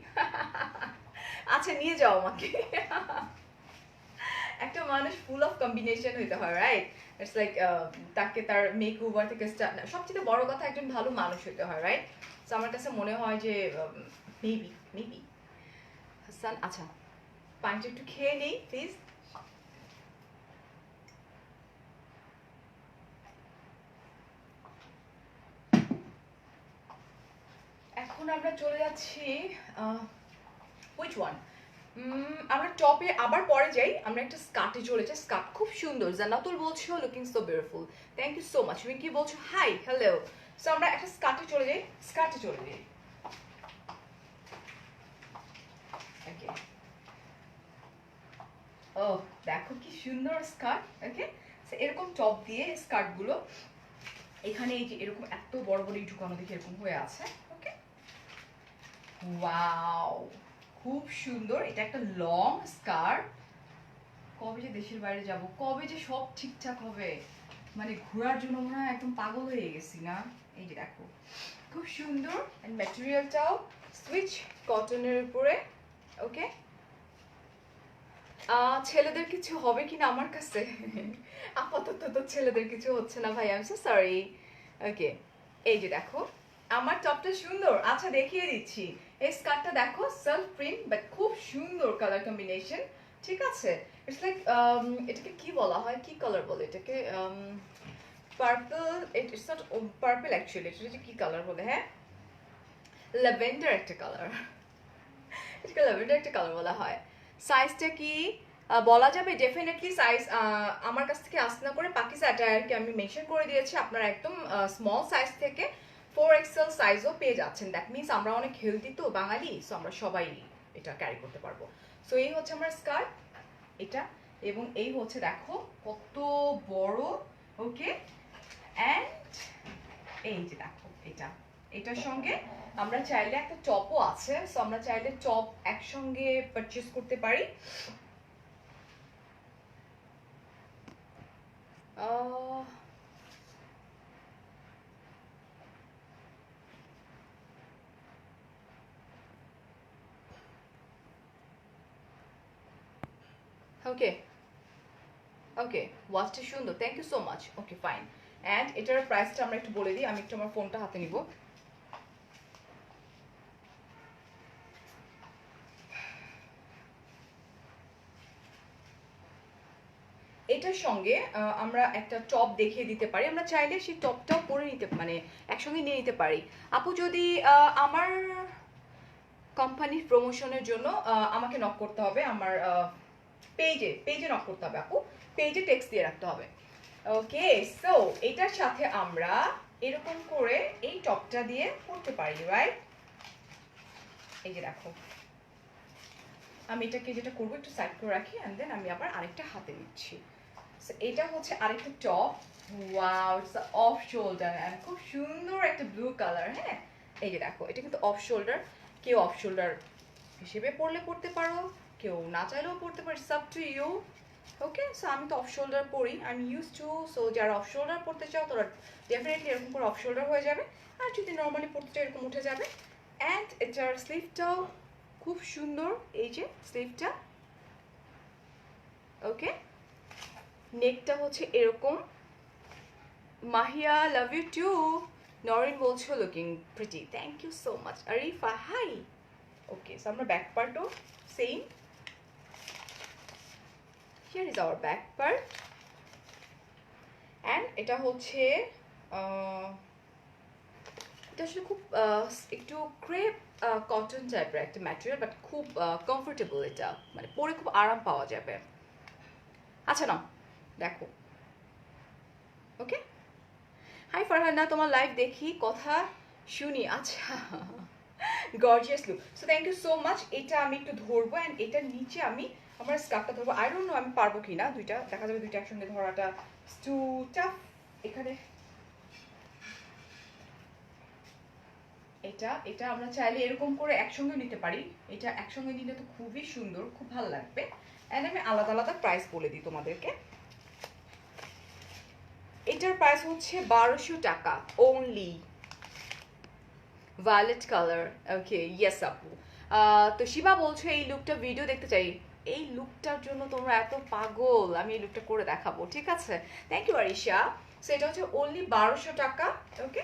আচ্ছা, নিয়ে যাও আমাকে। একটা মানুষ ফুল অফ কম্বিনেশন হইতে হয়, রাইট? ইটস লাইক তাকে তার মেক ওভার থেকে সবচেয়ে বড় কথা একজন ভালো মানুষ হইতে হয়, রাইট? তো আমার কাছে মনে হয় যে মেবি মেবি হাসান। আচ্ছা, পানিটা একটু খেয়ে নেই প্লিজ। এখন আমরা চলে যাচ্ছি হুইচ ওয়ান, আমরা টপে আবার পরে যাই। আমরা একটা স্কার্টে চলে যাই। স্কার্ট খুব সুন্দর। জান্নাতুল বলছো looking so beautiful, thank you so much. কি বলছো? Hi, hello. সো আমরা একটা স্কার্টে চলে যাই, স্কার্টে চলে যাই। ওকে, ও দেখো কি সুন্দর স্কার্ট। ওকে, এরকম টপ দিয়ে স্কার্টগুলো এখানে এই যে এরকম এত বড় বড় ঢুকানো দেখে এরকম হয়ে আছে। ওকে, ওয়াও, খুব সুন্দর। এটা একটা লং স্কার্ট। কবে যে দেশের বাইরে যাব, কবে যে সব ঠিকঠাক হবে, মানে ঘোরার জন্য মনে হয় একদম পাগল হয়ে গেছি না। এই যে দেখো, খুব সুন্দর। এন্ড ম্যাটেরিয়ালটাও সুইচ কটনের উপরে। ওকে, ছেলেদের কিছু হবে কিনা আমার কাছে? আপাতত তো ছেলেদের কিছু হচ্ছে না ভাই, আই এম সো সরি। ওকে, এই যে দেখো আমার টপটা সুন্দর। আচ্ছা, দেখিয়ে দিচ্ছি। এই স্কার্টটা দেখো, সেলফ প্রিন্ট বাট খুব সুন্দর কালার কম্বিনেশন, ঠিক আছে? ইটস লাইক এটাকে কি বলা হয়, কি কালার বলে এটাকে? Purple. It's not purple actually, এটা কি কালার বলে? হ্যাঁ, ল্যাভেন্ডার একটা কালার। এটাকে ল্যাভেন্ডার একটা কালার বলা হয়। সাইজটা কি বলা যাবে? ডেফিনেটলি সাইজ আমার কাছ থেকে আস্তে না করে পাকিজা অ্যাটায়ারকে আমি মেনশন করে দিয়েছি। আপনারা একদম স্মল সাইজ থেকে 4XL সাইজও পেয়ে যাচ্ছেন। দ্যাট মিনস আমরা অনেক হেলদি তো বাঙালি, সো আমরা সবাই এটা ক্যারি করতে পারবো। সো এই হচ্ছে আমার স্কার্ট, এটা। এবং এই হচ্ছে দেখো কত বড়। ওকে, অ্যান্ড এই যে দেখো, এটা, এটার সঙ্গে আমরা চাইলে একটা টপও আছে, সো আমরা চাইলে টপ একসঙ্গে পারচেজ করতে পারি। ওকে ওকে, ওয়াচটা সুন্দর, thank you so much. Okay, fine. And এটার প্রাইসটা আমরা একটু বলে দিই। আমি একটু আমার ফোনটা হাতে নিব। এটার সঙ্গে আমরা একটা টপ দেখিয়ে দিতে পারি। আমরা চাইলে সেই টপটাও পরে নিতে, মানে একসঙ্গে নিয়ে নিতে পারি। আপু যদি আমার কোম্পানির প্রমোশনের জন্য আমাকে নক করতে হবে, আমার পেজে পেজে নক করতে হবে আপু, পেজে টেক্সট দিয়ে রাখতে হবে। ওকে, সো এটার সাথে আমরা এরকম করে এই টপটা দিয়ে পরতে পারি, রাইট? এই যে দেখো, আমি এটাকে যেটা করবো একটু সাইড করে রাখি, অ্যান্ড দেন আমি আবার আরেকটা হাতে নিচ্ছি। সো এটা হচ্ছে আরেকটা top. Wow, it's off shoulder and খুব সুন্দর একটা ব্লু কালার। হ্যাঁ, এই যে দেখো, এটা কিন্তু অফ শোল্ডার। কেউ অফ শোল্ডার হিসেবে পরলে পরতে পারো, কেউ না চাইলেও পরতে পারো, up to you. Okay, so আমি তো অফ শোল্ডার পরি, I am use to. So যারা অফ শোল্ডার পরতে চাও তারা ডেফিনেটলি এরকম করে অফ শোল্ডার হয়ে যাবে। আর যদি নর্মালি পরতে চাও এরকম উঠে যাবে। অ্যান্ড এটার স্লিভটাও খুব সুন্দর, এই যে স্লিভটা। ওকে, নেকটা হচ্ছে এরকম। Mahiya love you too. Norin বলছো looking pretty, thank you so much. Arifa hi. Okay, so আমরা ব্যাক পার্টও same. Here is our back part and এটা হচ্ছে এটা আসলে খুব একটু ক্রেপ কটন টাইপের একটা ম্যাটেরিয়াল, বাট খুব কমফোর্টেবল। এটা মানে পরে খুব আরাম পাওয়া যাবে। আচ্ছা না দেখো, ওকে। হাই ফারহানা, তোমার লাইভ দেখি, কথা শুনি। আচ্ছা, gorgeous look. So thank you so much. এটা আমি একটু ধরবো অ্যান্ড এটার নিচে আমি আমার স্কার্ফটা ধরবো। আই ডোন্ট নো আমি পারবো কি না, দুইটা দেখা যাবে, দুইটা একসঙ্গে ধরাটা টু টাফ। এখানে এটা এটা আমরা চাইলে এরকম করে একসঙ্গে নিতে পারি। এটা একসঙ্গে নিলে তো খুবই সুন্দর, খুব ভালো লাগবে। অ্যান্ড আমি আলাদা আলাদা প্রাইস বলে দিই তোমাদেরকে। এটার প্রাইস হচ্ছে 1200 টাকা only. Violet colour, okay yes আপু। তো শিবা বলছো এই লুকটা ভিডিও দেখতে চাই। এই লুকটার জন্য তোমরা এত পাগল, আমি এই লুকটা করে দেখাবো, ঠিক আছে। Thank you Arisha. সো এটা হচ্ছে অনলি 1200 টাকা, ওকে।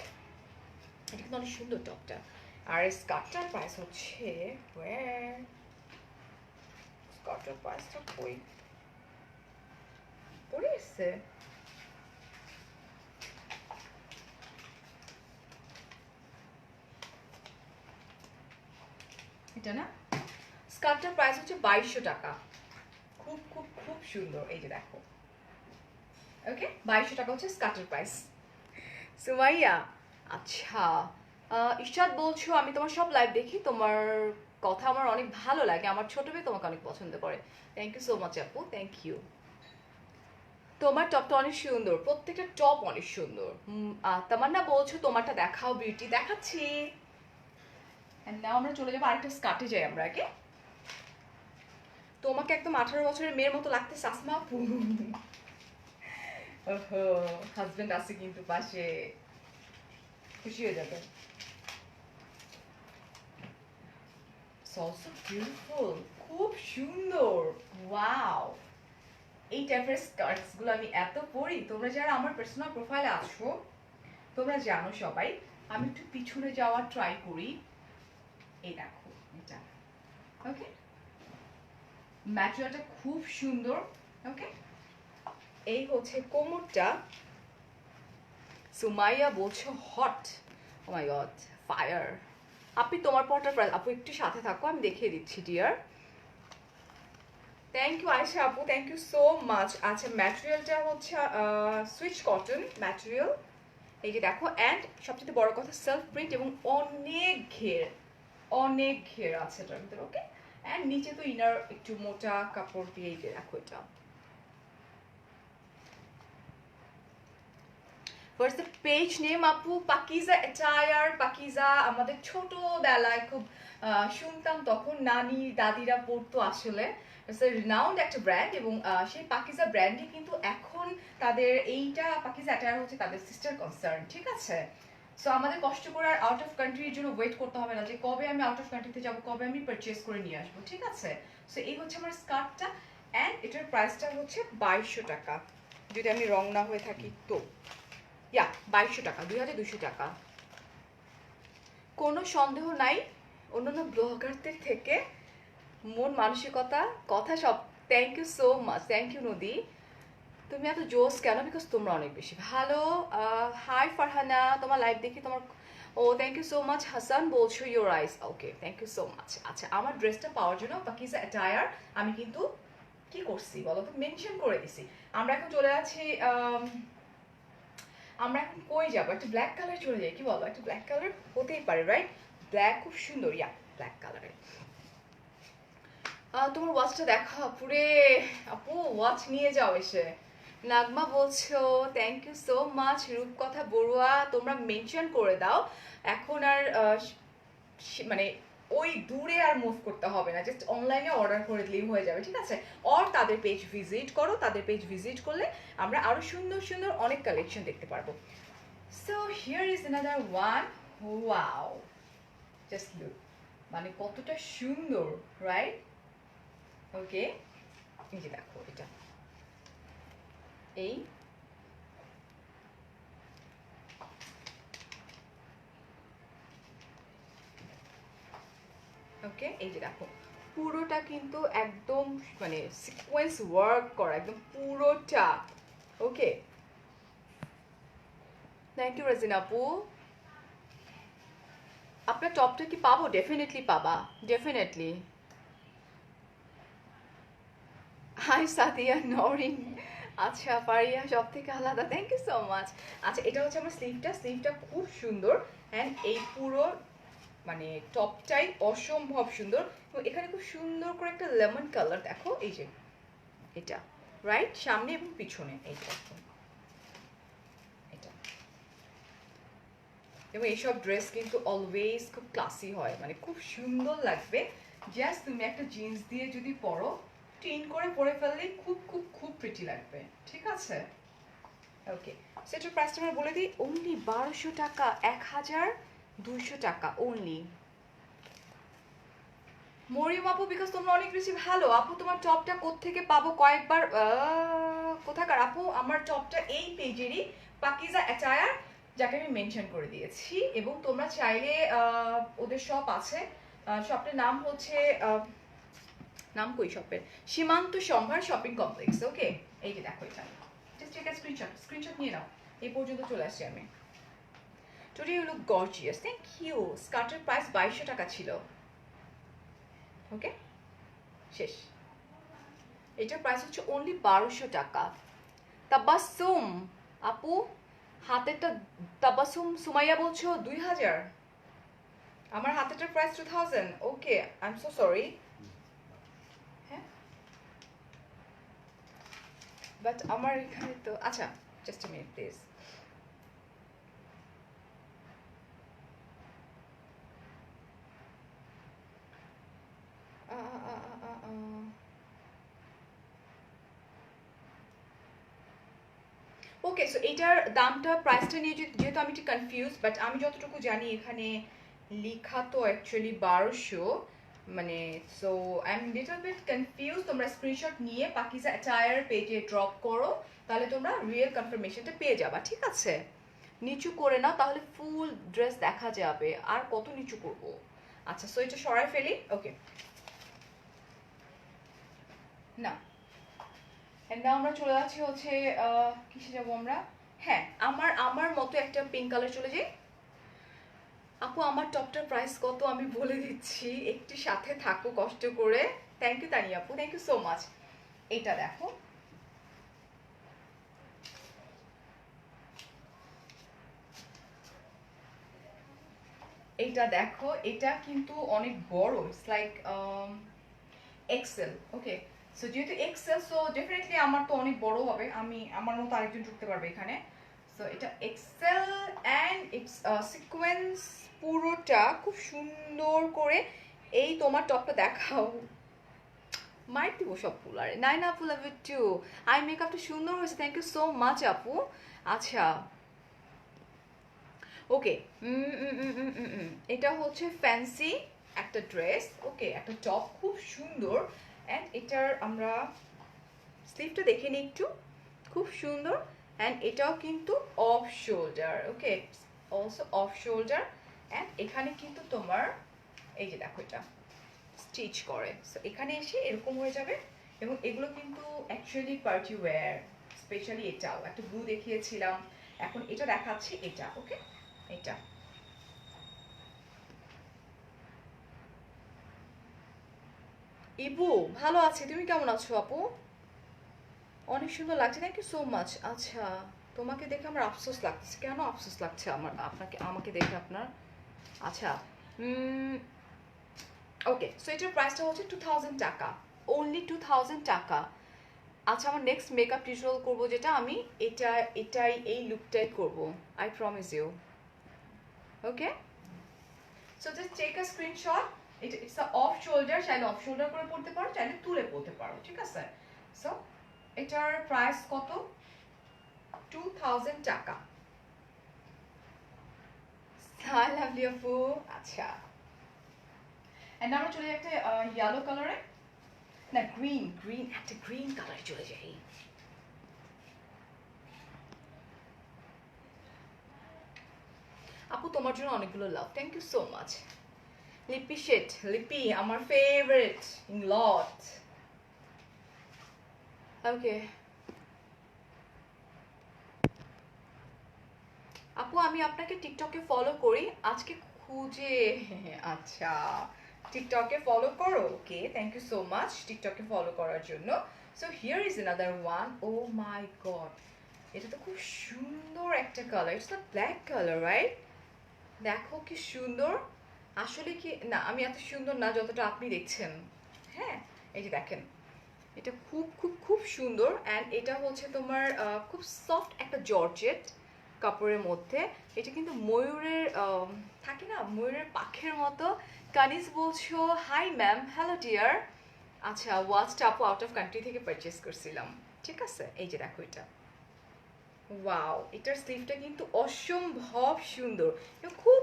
এটা কিন্তু অনেক সুন্দর টপটা। আর স্কার্টটার প্রাইস হচ্ছে স্কার্টটার প্রাইসটা কই পড়ে এসছে, এটা না। স্কার্টটার প্রাইস হচ্ছে 2200 টাকা। খুব খুব খুব সুন্দর, এই যে দেখো, ওকে। 2200 টাকা হচ্ছে স্কার্টের প্রাইস। সুমাইয়া, আচ্ছা। ইশরাত বলছো আমি তোমার সব লাইভ দেখি, তোমার কথা আমার অনেক ভালো লাগে, আমার ছোট মেয়ে তোমাকে অনেক পছন্দ করে। থ্যাংক ইউ সো মাচ আপু, থ্যাংক ইউ। তোমার টপটা অনেক সুন্দর, প্রত্যেকটা টপ অনেক সুন্দর। তামান্না বলছো তোমারটা দেখাও বিউটি, দেখাচ্ছি। এন্ড নাও আমরা চলে যাবো আরেকটা স্কার্টে যাই আমরা আগে। তোমাকে একদম 18 বছরের মেয়ের মতো লাগতেছে আসমা আপু। ওহো, হাজবেন্ড আছে কিন্তু পাশে, খুশি হয়ে যাবে। also beautiful, খুব সুন্দর, ওয়াও। এই টাইপের স্কার্টস গুলো আমি এত পরি। তোমরা যারা আমার পার্সোনাল প্রোফাইলে আছো তোমরা জানো সবাই, আমি একটু পিছনে যাওয়ার ট্রাই করি। এই দেখো এটা, ওকে। ম্যাটেরিয়ালটা খুব সুন্দর, ওকে। এই হচ্ছে কোমরটা। সুমাইয়া বলছো hot, O my god, fire. আপনি তোমার পরটার প্রাইস, আপু একটু সাথে থাকো আমি দেখিয়ে দিচ্ছি ডিয়ার। থ্যাংক ইউ আয়শা আপু, থ্যাংক ইউ সো মাচ। আচ্ছা, ম্যাটেরিয়ালটা হচ্ছে সুইচ কটন ম্যাটেরিয়াল, এই যে দেখো। অ্যান্ড সবচেয়ে বড় কথা সেলফ প্রিন্ট এবং অনেক ঘের, অনেক ঘের আছে এটার ভিতরে, ওকে। অ্যান্ড নিচে তো ইনার একটু মোটা কাপড় দিয়ে, এই যে দেখো এটা। হোয়াটস দ্য পেজ নেম আপু? পাকিজা অ্যাটায়ার। পাকিজা আমাদের ছোটবেলায় খুব শুনতাম, তখন নানি দাদিরা পড়তো আসলে। রিনাউন্ড একটা ব্র্যান্ড, এবং সেই পাকিজা ব্র্যান্ডে কিন্তু এখন তাদের এইটা পাকিজা অ্যাটায়ার হচ্ছে তাদের সিস্টার কনসার্ন, ঠিক আছে। সো আমাদের কষ্ট করে আর আউট অফ কান্ট্রির জন্য ওয়েট করতে হবে না যে কবে আমি আউট অফ কান্ট্রিতে যাবো, কবে আমি পারচেস করে নিয়ে আসবো, ঠিক আছে। সো এই হচ্ছে আমার স্কার্টটা, অ্যান্ড এটার প্রাইসটা হচ্ছে 2200 টাকা, যদি আমি রং না হয়ে থাকি তো। ইয়া 2200 টাকা, 2200 টাকা। কোনো সন্দেহ নাই অন্যান্য ব্লগারদের থেকে মন মানসিকতা কথা সব। Thank you so much, thank you Nodi. তুমি এত জোস কেন? বিকজ তোমরা অনেক বেশি ভালো। হাই ফারহানা, তোমার লাইভ দেখি তোমার, oh thank you so much. Hasan বলছো your eyes, okay thank you so much. আচ্ছা, আমার ড্রেসটা পাওয়ার জন্য পাকিজা অ্যাটায়ার আমি কিন্তু কি করছি বলো তো, মেনশন করে দিছি। আমরা এখন চলে যাচ্ছি, আমরা এখন কই যাবো? একটা ব্ল্যাক কালার চলে যাই, কি বলো? একটা ব্ল্যাক কালার হতেই পারে, রাইট? ব্ল্যাক খুব সুন্দর, ইয়া ব্ল্যাক কালারে। তোমার ওয়াচটা দেখা পুরে, আপু ওয়াচ নিয়ে যাও এসে। নাগমা বলছো থ্যাংক ইউ সো মাচ। রূপকথা বড়ুয়া, তোমরা মেনশন করে দাও। এখন আর মানে ওই দূরে আর মুভ করতে হবে না, জাস্ট অনলাইনে অর্ডার করে দিলেই হয়ে যাবে, ঠিক আছে। অর তাদের পেজ ভিজিট করো, তাদের পেজ ভিজিট করলে আমরা আরো সুন্দর সুন্দর অনেক কালেকশন দেখতে পারবো। So here is another one, wow, just look, মানে কতটা সুন্দর, রাইট? ওকে, এই যে দেখো এটা, এই ওকে, এই যে দেখো পুরোটা কিন্তু একদম মানে সিকোয়েন্স ওয়ার্ক করা একদম পুরোটা। ওকে, থ্যাংক ইউ রাজিনা আপু। আপনার টপটা কি পাবো? ডেফিনেটলি পাবা, ডেফিনেটলি। হাই সাদিয়া নরিন, আচ্ছা পারিয়া সব থেকে আলাদা, থ্যাংক ইউ সো মাচ। আচ্ছা এটা হচ্ছে আমার স্লিভটা খুব সুন্দর অ্যান্ড এই পুরো মানে টপটাই অসম্ভব সুন্দর। এবং এখানে খুব সুন্দর করে একটা লেমন কালার দেখো, এই যে এটা রাইট সামনে এবং পিছনে এই যে দেখো এটা। এবং এইসব ড্রেস কিন্তু অলওয়েজ খুব ক্লাসি হয়, মানে খুব সুন্দর লাগবে। জাস্ট তুমি একটা জিন্স দিয়ে যদি পরো, টিন করে পরে ফেললেই খুব খুব খুব প্রিটি লাগবে, ঠিক আছে? ওকে, সেটার প্রাইসটা আমরা বলে দিই, অনলি 1200 টাকা, 1200 টাকা অনলি। মরিয়ম আপু, বিকজ তোমরা অনেক বেশি ভালো আপু, তোমার টপটা কোত্থেকে পাবো? কয়েকবার কোথাকার আপু? আমার টপটা এই পেজেরই, পাকিজা অ্যাটায়ার, যাকে আমি মেনশন করে দিয়েছি। এবং তোমরা চাইলে ওদের শপ আছে, শপটার নাম হচ্ছে নাম কই শপের, সীমান্ত সম্ভার শপিং কমপ্লেক্স। ওকে, এই যে দেখো এটা, জাস্ট টেক আ স্ক্রিনশট নিয়ে নাও। এই পর্যন্ত চলে আসছি আমি। Today you look gorgeous, thank you. স্কার্টের প্রাইস 2200 টাকা ছিল। ওকে, শেষ। এটার প্রাইস হচ্ছে অনলি 1200 টাকা। তাবাসসুম আপু, হাতেরটা তাবাসসুম সুমাইয়া বলছো 2000, আমার হাতেরটার price 2000। Okay, I am so sorry. হ্যাঁ, বাট আমার এখানে তো আচ্ছা, just a minute please. Okay, so এটার দামটা প্রাইসটা নিয়ে যেহেতু আমি একটু কনফিউজ, বাট আমি যতটুকু জানি এখানে লেখা তো অ্যাকচুয়ালি 1200, মানে so I am little bit confuse. তোমরা স্ক্রিনশট নিয়ে পাকিজা অ্যাটায়ার পেজে ড্রপ করো, তাহলে তোমরা রিয়েল কনফার্মেশনটা পেয়ে যাবা, ঠিক আছে? নিচু করে নাও, তাহলে ফুল ড্রেস দেখা যাবে। আর কত নিচু করব? আচ্ছা, সো এটা সরাই ফেলি। ওকে, না না, আমরা চলে যাচ্ছি হচ্ছে কিসে যাবো আমরা? হ্যাঁ, আমার আমার মতো একটা পিঙ্ক কালার চলে যাই। আপু আমার টপটার প্রাইস কত আমি বলে দিচ্ছি, একটু সাথে থাকো কষ্ট করে। থ্যাংক ইউ তানি আপু, থ্যাংক ইউ সো মাচ। এটা দেখো, এইটা দেখো, এটা কিন্তু অনেক বড়, it's like XL. Okay, so যেহেতু এক্সেল, সো ডেফিনেটলি আমার তো অনেক বড় হবে, আমি আমার মতো আরেকজন ঢুকতে পারবে এখানে। সো এটা এক্সেল অ্যান্ড ইটস সিকোয়েন্স, পুরোটা খুব সুন্দর করে। এই তোমার টপটা দেখাও, মাইট দিব সব ফুলারে। নাই না, আপু লাভ ইউ টু। আই মেকআপটা সুন্দর হয়েছে, থ্যাংক ইউ সো মাচ আপু। আচ্ছা, ওকে, এটা হচ্ছে ফ্যান্সি একটা ড্রেস। ওকে, একটা টপ খুব সুন্দর অ্যান্ড এটার আমরা স্লিভটা দেখে নিই একটু, খুব সুন্দর। অ্যান্ড এটাও কিন্তু off shoulder. Okay, also off shoulder and এখানে কিন্তু তোমার এই যে দেখো এটা স্টিচ করে, সো এখানে এসে এরকম হয়ে যাবে। এবং এগুলো কিন্তু অ্যাকচুয়ালি পার্টি ওয়্যার, স্পেশালি এটাও একটা ব্লু দেখিয়েছিলাম, এখন এটা দেখাচ্ছি এটা। ওকে, এটা ইবু ভালো আছে, তুমি কেমন আছো আপু? অনেক সুন্দর লাগছে, থ্যাংক ইউ সো মাচ। আচ্ছা, তোমাকে দেখে আমার আফসোস লাগছে। কেন আফসোস লাগছে আমার আপনাকে, আমাকে দেখে আপনার? আচ্ছা, ওকে, সো এটার প্রাইসটা হচ্ছে 2000 টাকা, অনলি 2000 টাকা। আচ্ছা, আমার নেক্সট মেকআপ টিউটোরিয়াল করবো যেটা, আমি এটাই এই লুকটাই করব, I promise you. Okay, so just take a screenshot. It's a off shoulder, চাইলে অফ শোল্ডার করে পড়তে পারো, চাইলে তুলে পড়তে পারো, ঠিক আছে? সো এটার প্রাইস কত? 2000 টাকা। হাই লাভলি আপু। আচ্ছা, এন্ড আমরা চলে যাই একটা ইয়েলো কালারে, না গ্রিন, একটা গ্রিন কালারে চলে যাই। আপু তোমার জন্য অনেকগুলো লাভ, থ্যাংক ইউ সো মাচ। লিপি শেড, লিপি আমার ফেভারিট ইন লট। ওকে আপু আমি আপনাকে টিকটকে ফলো করি, আজকে খুঁজে আচ্ছা টিকটকে ফলো করো, okay thank you so much টিকটকে ফলো করার জন্য। So here is another one, oh my god এটা তো খুব সুন্দর একটা colour, it's the black colour right. দেখো কি সুন্দর, আসলে কি না আমি এত সুন্দর না যতটা আপনি দেখছেন। হ্যাঁ এই যে দেখেন, এটা খুব খুব খুব সুন্দর অ্যান্ড এটা হচ্ছে তোমার খুব সফট একটা জর্জেট কাপড়ের মধ্যে। এটা কিন্তু ময়ূরের থাকে না, ময়ূরের পাখের মতো। কানিজ বলছো হাই ম্যাম, হ্যালো ডিয়ার। আচ্ছা ওয়াচটা আপু আউট অফ কান্ট্রি থেকে পারচেস করছিলাম, ঠিক আছে। এই যে দেখো এটা, ওয়াও এটার স্লিভটা কিন্তু অসম্ভব সুন্দর, খুব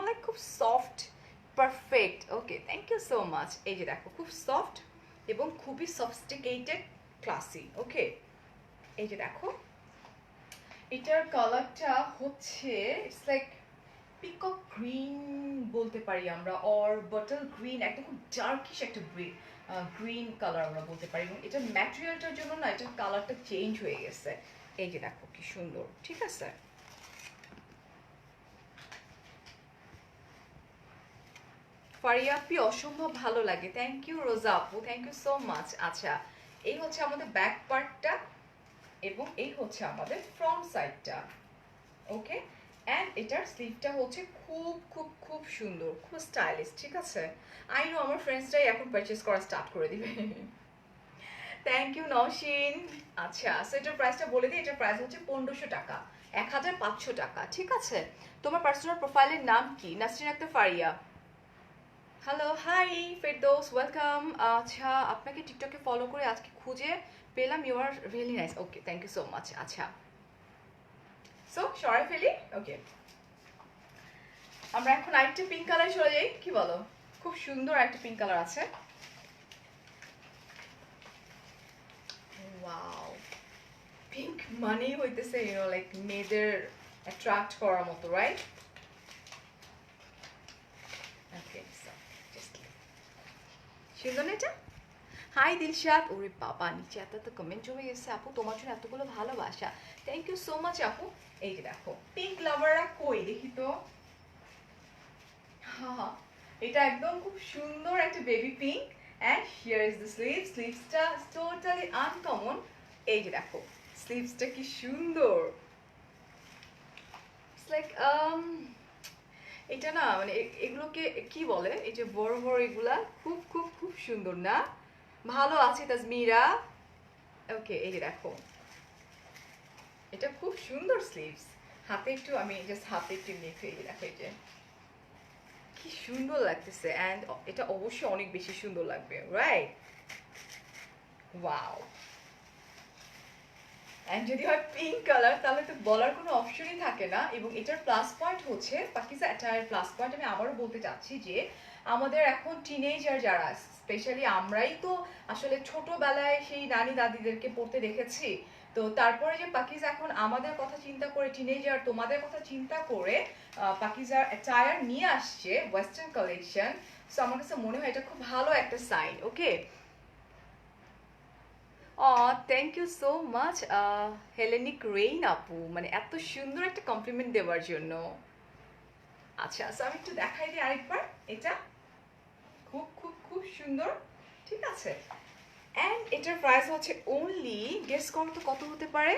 লাইক খুব soft perfect. Okay thank you so much. এই যে দেখো খুব সফট এবং খুবই সফিস্টিকেটেড ক্লাসি। ওকে এই যে দেখো এটার কালারটা হচ্ছে ইটস লাইক পিকক গ্রিন বলতে পারি আমরা, অর বটল গ্রিন, একটা খুব ডার্কিশ একটা গ্রিন কালার আমরা বলতে পারি। এবং এটার ম্যাটেরিয়ালটার জন্য না এটার কালারটা চেঞ্জ হয়ে গেছে। এই যে দেখো কি সুন্দর, ঠিক আছে। ফারিয়া আপি অসম্ভব ভালো লাগে, থ্যাংক ইউ রোজা আপু, থ্যাংক ইউ সো মাচ। আচ্ছা এই হচ্ছে আমাদের ব্যাক পার্টটা এবং এই হচ্ছে আমাদের ফ্রন্ট সাইডটা। ওকে অ্যান্ড এটার স্লিভটা হচ্ছে খুব খুব খুব সুন্দর, খুব স্টাইলিশ, ঠিক আছে। আই নো আমার ফ্রেন্ডসরাই এখন পারচেস করা স্টার্ট করে দিবে। Thank you Nowshin. আচ্ছা সো এটার প্রাইসটা বলে দিই, এটার প্রাইস হচ্ছে 1500 টাকা, 1500 টাকা, ঠিক আছে। তোমার পার্সোনাল প্রোফাইলের নাম কি? Nasrin Akter Faria. Hello hi Ferdous, welcome. আচ্ছা আপনাকে টিকটকে ফলো করে আজকে খুঁজে পেলাম, you are really nice, okay thank you so much. আচ্ছা সো সরাই ফেলি, ওকে আমরা এখন আরেকটা পিঙ্ক কালার চলে যাই, কি বলো? খুব সুন্দর একটা পিঙ্ক কালার আছে, ওয়াও পিঙ্ক মানেই হইতেছে লাইক মেয়েদের অ্যাট্রাক্ট করার মতো, রাইট? ওকে সুন্দর না এটা? হাই দিলশাদ, ওরে বাবা নিচে এত এত কমেন্ট জমে গেছে, আপু তোমার জন্য এতগুলো ভালোবাসা, থ্যাংক ইউ সো মাচ আপু। এই যে দেখো পিঙ্ক লাভাররা কই দেখি তো, হ্যাঁ এটা একদম খুব সুন্দর একটা baby pink and here is the স্লিভসটা টোটালি আনকমন। এই যে দেখো স্লিভসটা কি সুন্দর, ইটস লাইক এটা না মানে এগুলোকে কি বলে, এই যে বড় বড় এগুলা খুব খুব খুব সুন্দর না? ভালো আছে তাজমিরা। ওকে এই যে দেখো এটা খুব সুন্দর স্লিভস, হাতে একটু আমি জাস্ট হাতে একটু মেখে, এই যে দেখো এই যে কি সুন্দর লাগতেছে অ্যান্ড এটা অবশ্যই অনেক বেশি সুন্দর লাগবে, রাইট? ওয়াও অ্যান্ড যদি হয় পিঙ্ক কালার তাহলে তো বলার কোনো অপশনই থাকে না। এবং এটার প্লাস পয়েন্ট হচ্ছে পাকিজা অ্যাটায়ার প্লাস পয়েন্ট আমি আবারও বলতে চাচ্ছি যে আমাদের এখন টিনেজার যারা, স্পেশালি আমরাই তো আসলে ছোটবেলায় সেই নানি দাদিদেরকে পড়তে দেখেছি, তো তারপরে যে পাকিজা এখন আমাদের কথা চিন্তা করে, টিনেজার তোমাদের কথা চিন্তা করে পাকিজার অ্যাটায়ার নিয়ে আসছে ওয়েস্টার্ন কালেকশন। সো আমার কাছে মনে হয় এটা খুব ভালো একটা sign. Okay thank you so much হেলেনিক রেইন আপু, মানে এত সুন্দর একটা কমপ্লিমেন্ট দেওয়ার জন্য। আচ্ছা সো আমি একটু দেখাই দিই আরেকবার, এটা খুব খুব খুব সুন্দর, ঠিক আছে। অ্যান্ড এটার প্রাইস হচ্ছে অনলি, গেস করো তো কত হতে পারে,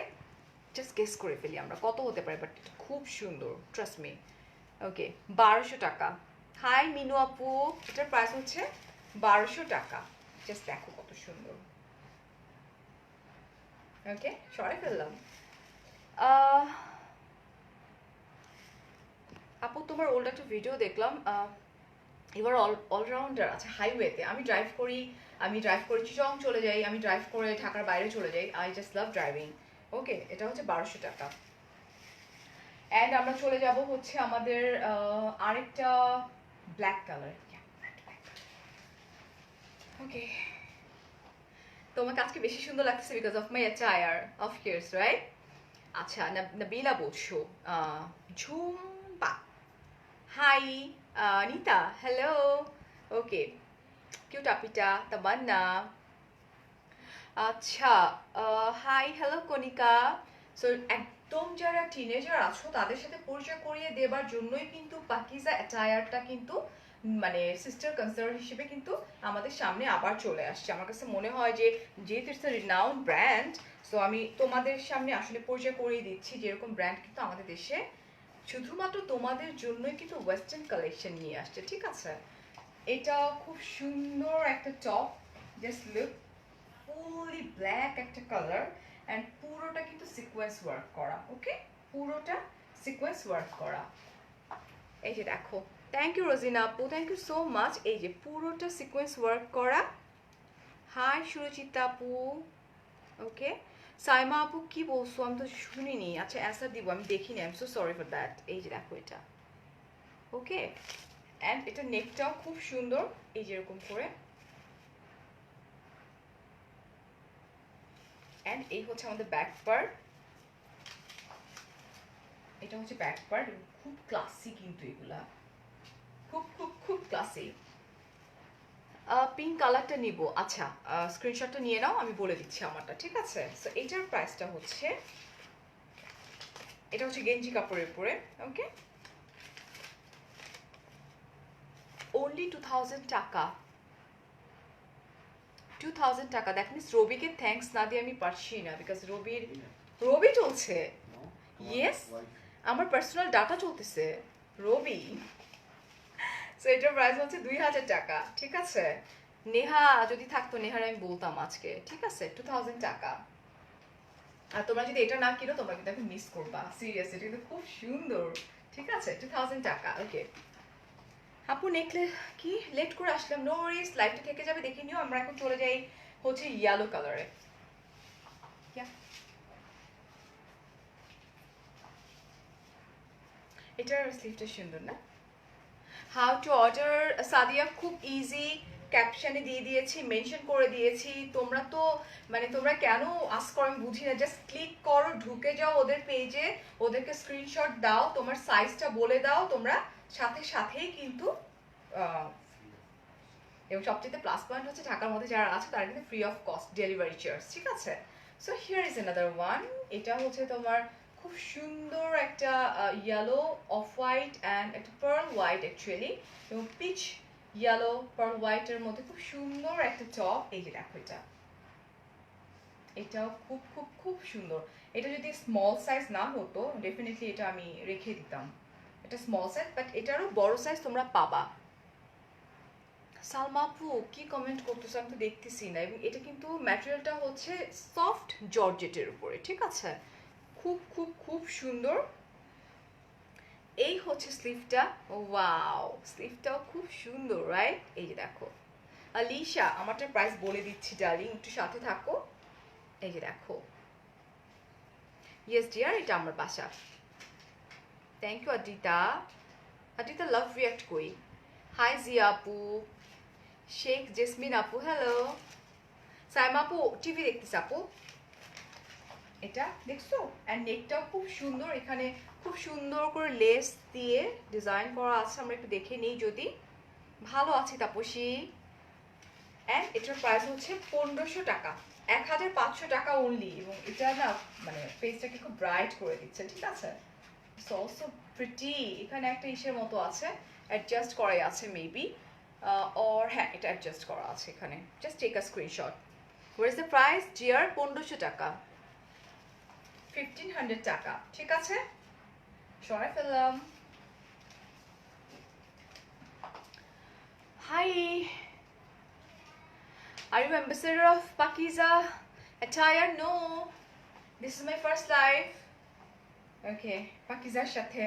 জাস্ট গেস করে ফেলি আমরা কত হতে পারে, বাট এটা খুব সুন্দর, ট্রাস্ট মি। ওকে 1200 টাকা। হাই মিনু আপু, এটার প্রাইস হচ্ছে 1200 টাকা, জাস্ট দেখো কত সুন্দর। ওকে সরাই ফেললাম। আপু তোমার ওল্ড একটা ভিডিও দেখলাম, এবার অলরাউন্ডার আছে হাইওয়েতে, আমি ড্রাইভ করি চিটং চলে যাই, আমি ড্রাইভ করে ঢাকার বাইরে চলে যাই, আই জাস্ট লাভ ড্রাইভিং। ওকে এটা হচ্ছে 1200 টাকা। অ্যান্ড আমরা চলে যাব হচ্ছে আমাদের আরেকটা ব্ল্যাক কালার। ওকে তোমাকে আজকে বেশি সুন্দর লাগতেছে because of my attire, of course right. আচ্ছা নাবিলা বলছো ঝুম্পা, হাই নিতা, হ্যালো। ওকে, কিউট আপিটা, তামান্না। আচ্ছা, হাই, হ্যালো কণিকা। সো একদম যারা টিনেজার আছো তাদের সাথে পরিচয় করিয়ে দেবার জন্যই কিন্তু পাকিজা অ্যাটায়ারটা কিন্তু মানে সিস্টার কনসার্ন হিসেবে কিন্তু আমাদের সামনে আবার চলে আসছে। আমার কাছে মনে হয় যে যেহেতু ইটস রিনাউন্ড ব্র্যান্ড, সো আমি তোমাদের সামনে আসলে পরিচয় করিয়ে দিচ্ছি যে এরকম ব্র্যান্ড কিন্তু আমাদের দেশে শুধুমাত্র তোমাদের জন্যই কিন্তু ওয়েস্টার্ন কালেকশন নিয়ে আসছে, ঠিক আছে? এটা খুব সুন্দর একটা টপ, জাস্ট লুক, ফুলি ব্ল্যাক একটা কালার অ্যান্ড পুরোটা কিন্তু সিকোয়েন্স ওয়ার্ক করা। ওকে, পুরোটা সিকোয়েন্স ওয়ার্ক করা। এই যে দেখো, থ্যাংক ইউ রোজিনা আপু, থ্যাংক ইউ সো মাচ। এই যে পুরোটা সিকোয়েন্স ওয়ার্ক করা। হাই সুরচিতা আপু। ওকে, সাইমা আপু কি বলছো? আমি তো শুনিনি। আচ্ছা, অ্যান্সার দিব, আমি দেখিনি, I am so sorry for that. এই যে দেখো এটা। ওকে, অ্যান্ড এটা নেকটাও খুব সুন্দর, এই যেরকম করে। অ্যান্ড এই হচ্ছে আমাদের ব্যাক পার্ট। এটা হচ্ছে ব্যাক পার্ট, খুব ক্লাসি কিন্তু এগুলা, খুব খুব খুব ক্লাসি। পিঙ্ক কালারটা নিব। আচ্ছা, স্ক্রিনশটটা নিয়ে নাও, আমি বলে দিচ্ছি আমারটা, ঠিক আছে? সো এটার প্রাইসটা হচ্ছে, এটা হচ্ছে গেঞ্জি কাপড়ের উপরে। ওকে, অনলি 2000 টাকা। 2000 টাকা। দ্যাট মিনস রবিকে থ্যাঙ্কস না দিয়ে আমি পারছি না, বিকজ রবি চলছে। ইয়েস, আমার পার্সোনাল ডাটা চলতেছে রবি। সো এটার প্রাইস হচ্ছে 2000 টাকা, ঠিক আছে? নেহা যদি থাকতো, নেহার আমি বলতাম আজকে, ঠিক আছে? 2000 টাকা। আর তোমরা যদি এটা না কিনো, তোমরা কিন্তু এখন মিস করবা, সিরিয়াস। এটা কিন্তু খুব সুন্দর, ঠিক আছে? 2000 টাকা। ওকে আপু, নেকলে কি লেট করে আসলাম, নো ওয়ারিস, লাইভটা থেকে যাবে, দেখে নিও। আমরা এখন চলে যাই হচ্ছে ইয়েলো কালারে। এটার স্লিভটা সুন্দর না? হাউ টু অর্ডার সাদিয়া, খুব ইজি, ক্যাপশনে দিয়ে দিয়েছি, মেনশন করে দিয়েছি। তোমরা তো মানে তোমরা কেন আস্ক করো আমি বুঝি না। জাস্ট ক্লিক করো, ঢুকে যাও ওদের পেজে, ওদেরকে স্ক্রিনশট দাও, তোমার সাইজটা বলে দাও, তোমরা সাথে সাথেই কিন্তু এবং সবচেয়ে প্লাস পয়েন্ট হচ্ছে ঢাকার মধ্যে যারা আছে তারা কিন্তু free of cost delivery charge, ঠিক আছে? So here is another one. এটা হচ্ছে তোমার খুব সুন্দর একটা ইয়েলো, অফ হোয়াইট অ্যান্ড একটা পার্ল হোয়াইট অ্যাকচুয়ালি, এবং পিচ ইয়েলো পার্ল হোয়াইটের মধ্যে খুব সুন্দর একটা টপ। এই যে দেখো এটা, এটাও খুব খুব খুব সুন্দর। এটা যদি স্মল সাইজ না হতো, ডেফিনেটলি এটা আমি রেখে দিতাম। এটা স্মল সাইজ, বাট এটারও বড় সাইজ তোমরা পাবা। সালমা আপু কি কমেন্ট করতেছো? আমি তো দেখতেছি না। এবং এটা কিন্তু ম্যাটেরিয়ালটা হচ্ছে সফট জর্জেটের উপরে, ঠিক আছে? খুব খুব খুব সুন্দর। এই হচ্ছে স্লিভটা। ওয়াও, স্লিভটাও খুব সুন্দর, রাইট? এই যে দেখো আলিশা, আমারটা প্রাইস বলে দিচ্ছি ডার্লিং, একটু সাথে থাকো। এই যে দেখো, ইয়েস ডিয়ার, এটা আমার বাসা। Thank you Adita. Adita love react কই? হাই জিয়া আপু, শেখ জেসমিন আপু, হ্যালো। সাইমা আপু টিভি দেখতেছে আপু। এটা দেখছো? অ্যান্ড নেকটাও খুব সুন্দর, এখানে খুব সুন্দর করে লেস দিয়ে ডিজাইন করা আছে। আমরা একটু দেখে নিই যদি। ভালো আছি তাপসী। অ্যান্ড এটার প্রাইস হচ্ছে 1500 টাকা, 1500 টাকা অনলি। এবং এটা না মানে ফেসটাকে খুব ব্রাইট করে দিচ্ছে, ঠিক আছে? It's also pretty. এখানে একটা ইসের মতো আছে, অ্যাডজাস্ট করাই আছে মেবি, অর হ্যাঁ, এটা অ্যাডজাস্ট করা আছে এখানে। Just take a screenshot. Where is the price জিয়ার? 1500 টাকা, 1500 টাকা, ঠিক আছে? সরাই ফেললাম। Hi, are you ambassador of Pakiza attire? No, this is my first live. Okay, পাকিজার সাথে।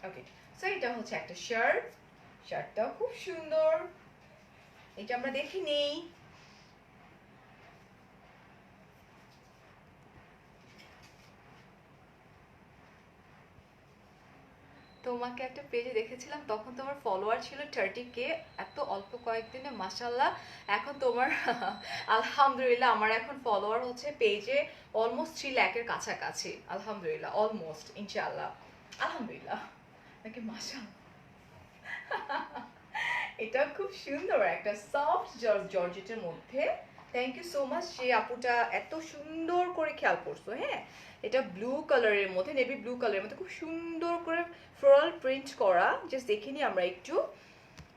ওকে, সো এটা হচ্ছে একটা শার্ট। শার্টটাও খুব সুন্দর, এটা আমরা দেখি নেই। তো তোমাকে একটা পেজে দেখেছিলাম, তখন তোমার ফলোয়ার ছিল 30K। এত অল্প কয়েকদিনে মাশাল্লাহ এখন তোমার আলহামদুলিল্লাহ আমার এখন ফলোয়ার হচ্ছে পেজে অলমোস্ট 3 লাখের কাছাকাছি। আলহামদুলিল্লাহ, অলমোস্ট, ইনশাআল্লাহ, আলহামদুলিল্লাহ, নাকি মাশাল্লাহ। এটা খুব সুন্দর একটা সফট জর্জেটের মধ্যে। থ্যাংক ইউ সো মাচ যে আপুটা এত সুন্দর করে খেয়াল করছো। হ্যাঁ, এটা ব্লু কালারের মধ্যে, নেভি ব্লু কালারের মধ্যে খুব সুন্দর করে ফ্লোরাল প্রিন্ট করা। জাস্ট দেখিনি আমরা একটু।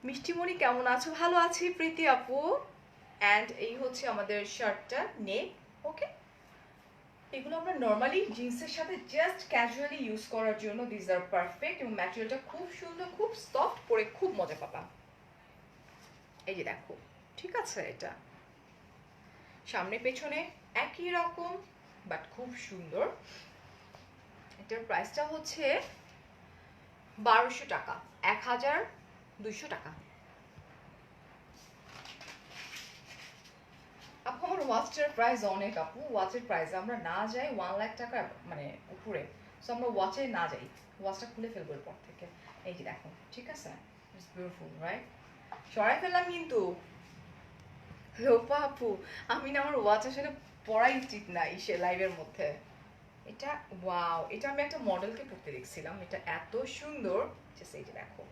মিষ্টিমণি কেমন আছো? ভালো আছি প্রীতি আপু। অ্যান্ড এই হচ্ছে আমাদের শার্টটা নেক। ওকে, এগুলো আমরা নর্মালি জিন্সের সাথে জাস্ট ক্যাজুয়ালি ইউজ করার জন্য দিস আর পারফেক্ট। এবং ম্যাটেরিয়ালটা খুব সুন্দর, খুব সফট, পরে খুব মজা পাবা। এই যে দেখো, ঠিক আছে, এটা সামনে পেছনে একই রকম বাট খুব সুন্দর। এটার প্রাইসটা হচ্ছে 1200 টাকা, 1200 টাকা। আপু আমার ওয়াচটার প্রাইস অনেক আপু, ওয়াচের প্রাইস আমরা না যাই 1 লাখ টাকা মানে উপরে। সো আমরা ওয়াচে না যাই, ওয়াচটা খুলে ফেলবো এরপর থেকে। এই যে দেখো, ঠিক আছে, ইটস বিউটিফুল রাইট। সরাই ফেললাম কিন্তু লোপা আপু, আমি না আমার ওয়াচ আসলে পড়াই উচিত না ইসে লাইভের মধ্যে। এটা ওয়াও, এটা আমি একটা মডেলকে পড়তে দেখছিলাম, এটা এত সুন্দর। এই যে দেখো,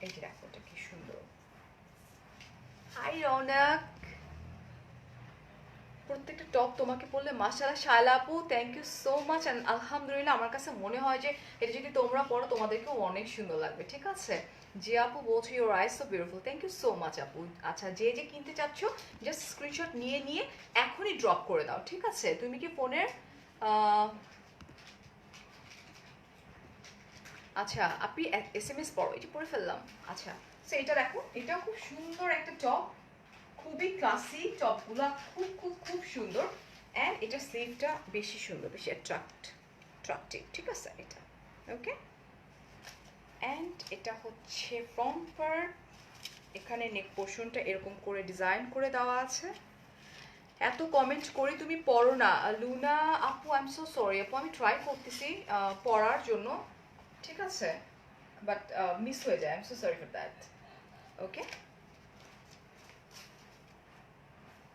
এই যে দেখো, এটা কি সুন্দর। হাই রৌনক, প্রত্যেকটা টপ তোমাকে পড়লে মাশাআল্লাহ। শায়লা আপু thank you so much. And আলহামদুলিল্লাহ আমার কাছে মনে হয় যে এটা যদি তোমরা পড়ো তোমাদেরকেও অনেক সুন্দর লাগবে। ঠিক আছে, যে আপু বলছো your eyes so beautiful, thank you so much আপু। আচ্ছা, যে যে কিনতে চাচ্ছ জাস্ট স্ক্রিনশট নিয়ে নিয়ে এখনই ড্রপ করে দাও। ঠিক আছে, তুমি কি ফোনের আচ্ছা আপনি SMS পড়ো, এটি পড়ে ফেললাম। আচ্ছা, সো এটা দেখো, এটা খুব সুন্দর একটা টপ, খুবই ক্লাসি। টপগুলা খুব খুব খুব সুন্দর। অ্যান্ড এটা স্লিভটা বেশি সুন্দর, বেশি অ্যাট্রাক্টিভ। ঠিক আছে, এটা ওকে। অ্যান্ড এটা হচ্ছে ফ্রন্ট পার্ট, এখানে নেক পোর্শনটা এরকম করে ডিজাইন করে দেওয়া আছে। এত কমেন্ট করি তুমি পড়ো না লুনা আপু, আই এম সো সরি আপু, আমি ট্রাই করতেছি পড়ার জন্য, ঠিক আছে, বাট মিস হয়ে যায়, I am so sorry for that. Okay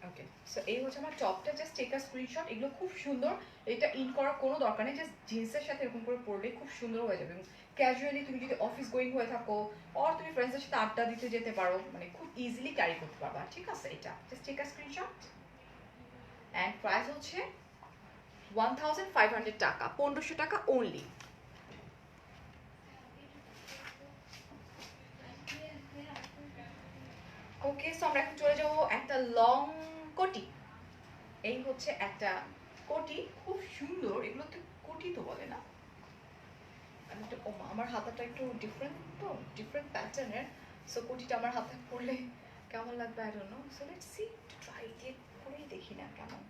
okay, so এই হচ্ছে আমার টপটা, জাস্ট টেক আ স্ক্রিনশট। এগুলো খুব সুন্দর, এটা ইন করার কোনো দরকার নেই, জাস্ট জিন্সের সাথে এরকম করে পরলে খুব সুন্দর হয়ে যাবে। ক্যাজুয়ালি তুমি যদি অফিস গোয়িং হয়ে থাকো, অর তুমি ফ্রেন্ডসদের সাথে আড্ডা দিতে যেতে পারো, মানে খুব ইজিলি ক্যারি করতে পারবা। ঠিক আছে, এটা just take a screenshot. And price হচ্ছে 1500 টাকা, 1500 টাকা অনলি। ওকে, সো আমরা এখন চলে যাবো একটা লং কোটি। এই হচ্ছে একটা কোটি, খুব সুন্দর। এগুলো তো কোটি তো বলে না, আমার হাতাটা একটু ডিফারেন্ট, তো ডিফারেন্ট প্যাটার্নের। সো কোটিটা আমার হাতে পরলে কেমন লাগবে I don't no. So let's see, try দিয়ে পরেই দেখি না কেমন।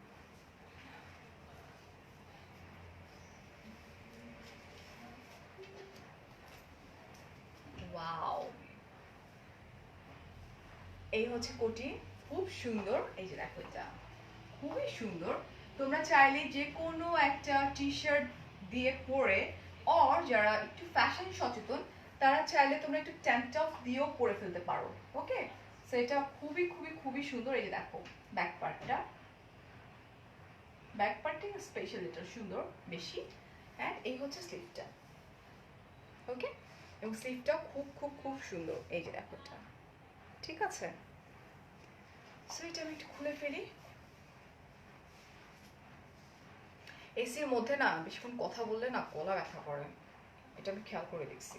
ওয়াও, এই হচ্ছে কোটি, খুব সুন্দর। এই যে দেখো, এটা খুবই সুন্দর। তোমরা চাইলে যে কোনো একটা টি শার্ট দিয়ে পরে, অর যারা একটু ফ্যাশন সচেতন তারা চাইলে তোমরা একটু ট্যাঙ্ক টপ দিয়েও পরে ফেলতে পারো। ওকে, সো এটা খুবই খুবই খুবই সুন্দর। এই যে দেখো ব্যাক পার্টটা, ব্যাক পার্টটা স্পেশাল, এটা সুন্দর বেশি। অ্যান্ড এই হচ্ছে স্লিভটা। ওকে, এবং স্লিভটা খুব খুব খুব সুন্দর। এই যে দেখো এটা, ঠিক আছে। সো এটা আমি একটু খুলে ফেলি। এসির মধ্যে না বেশিক্ষণ কথা বললে না গলা ব্যথা করে, এটা আমি খেয়াল করে দেখছি।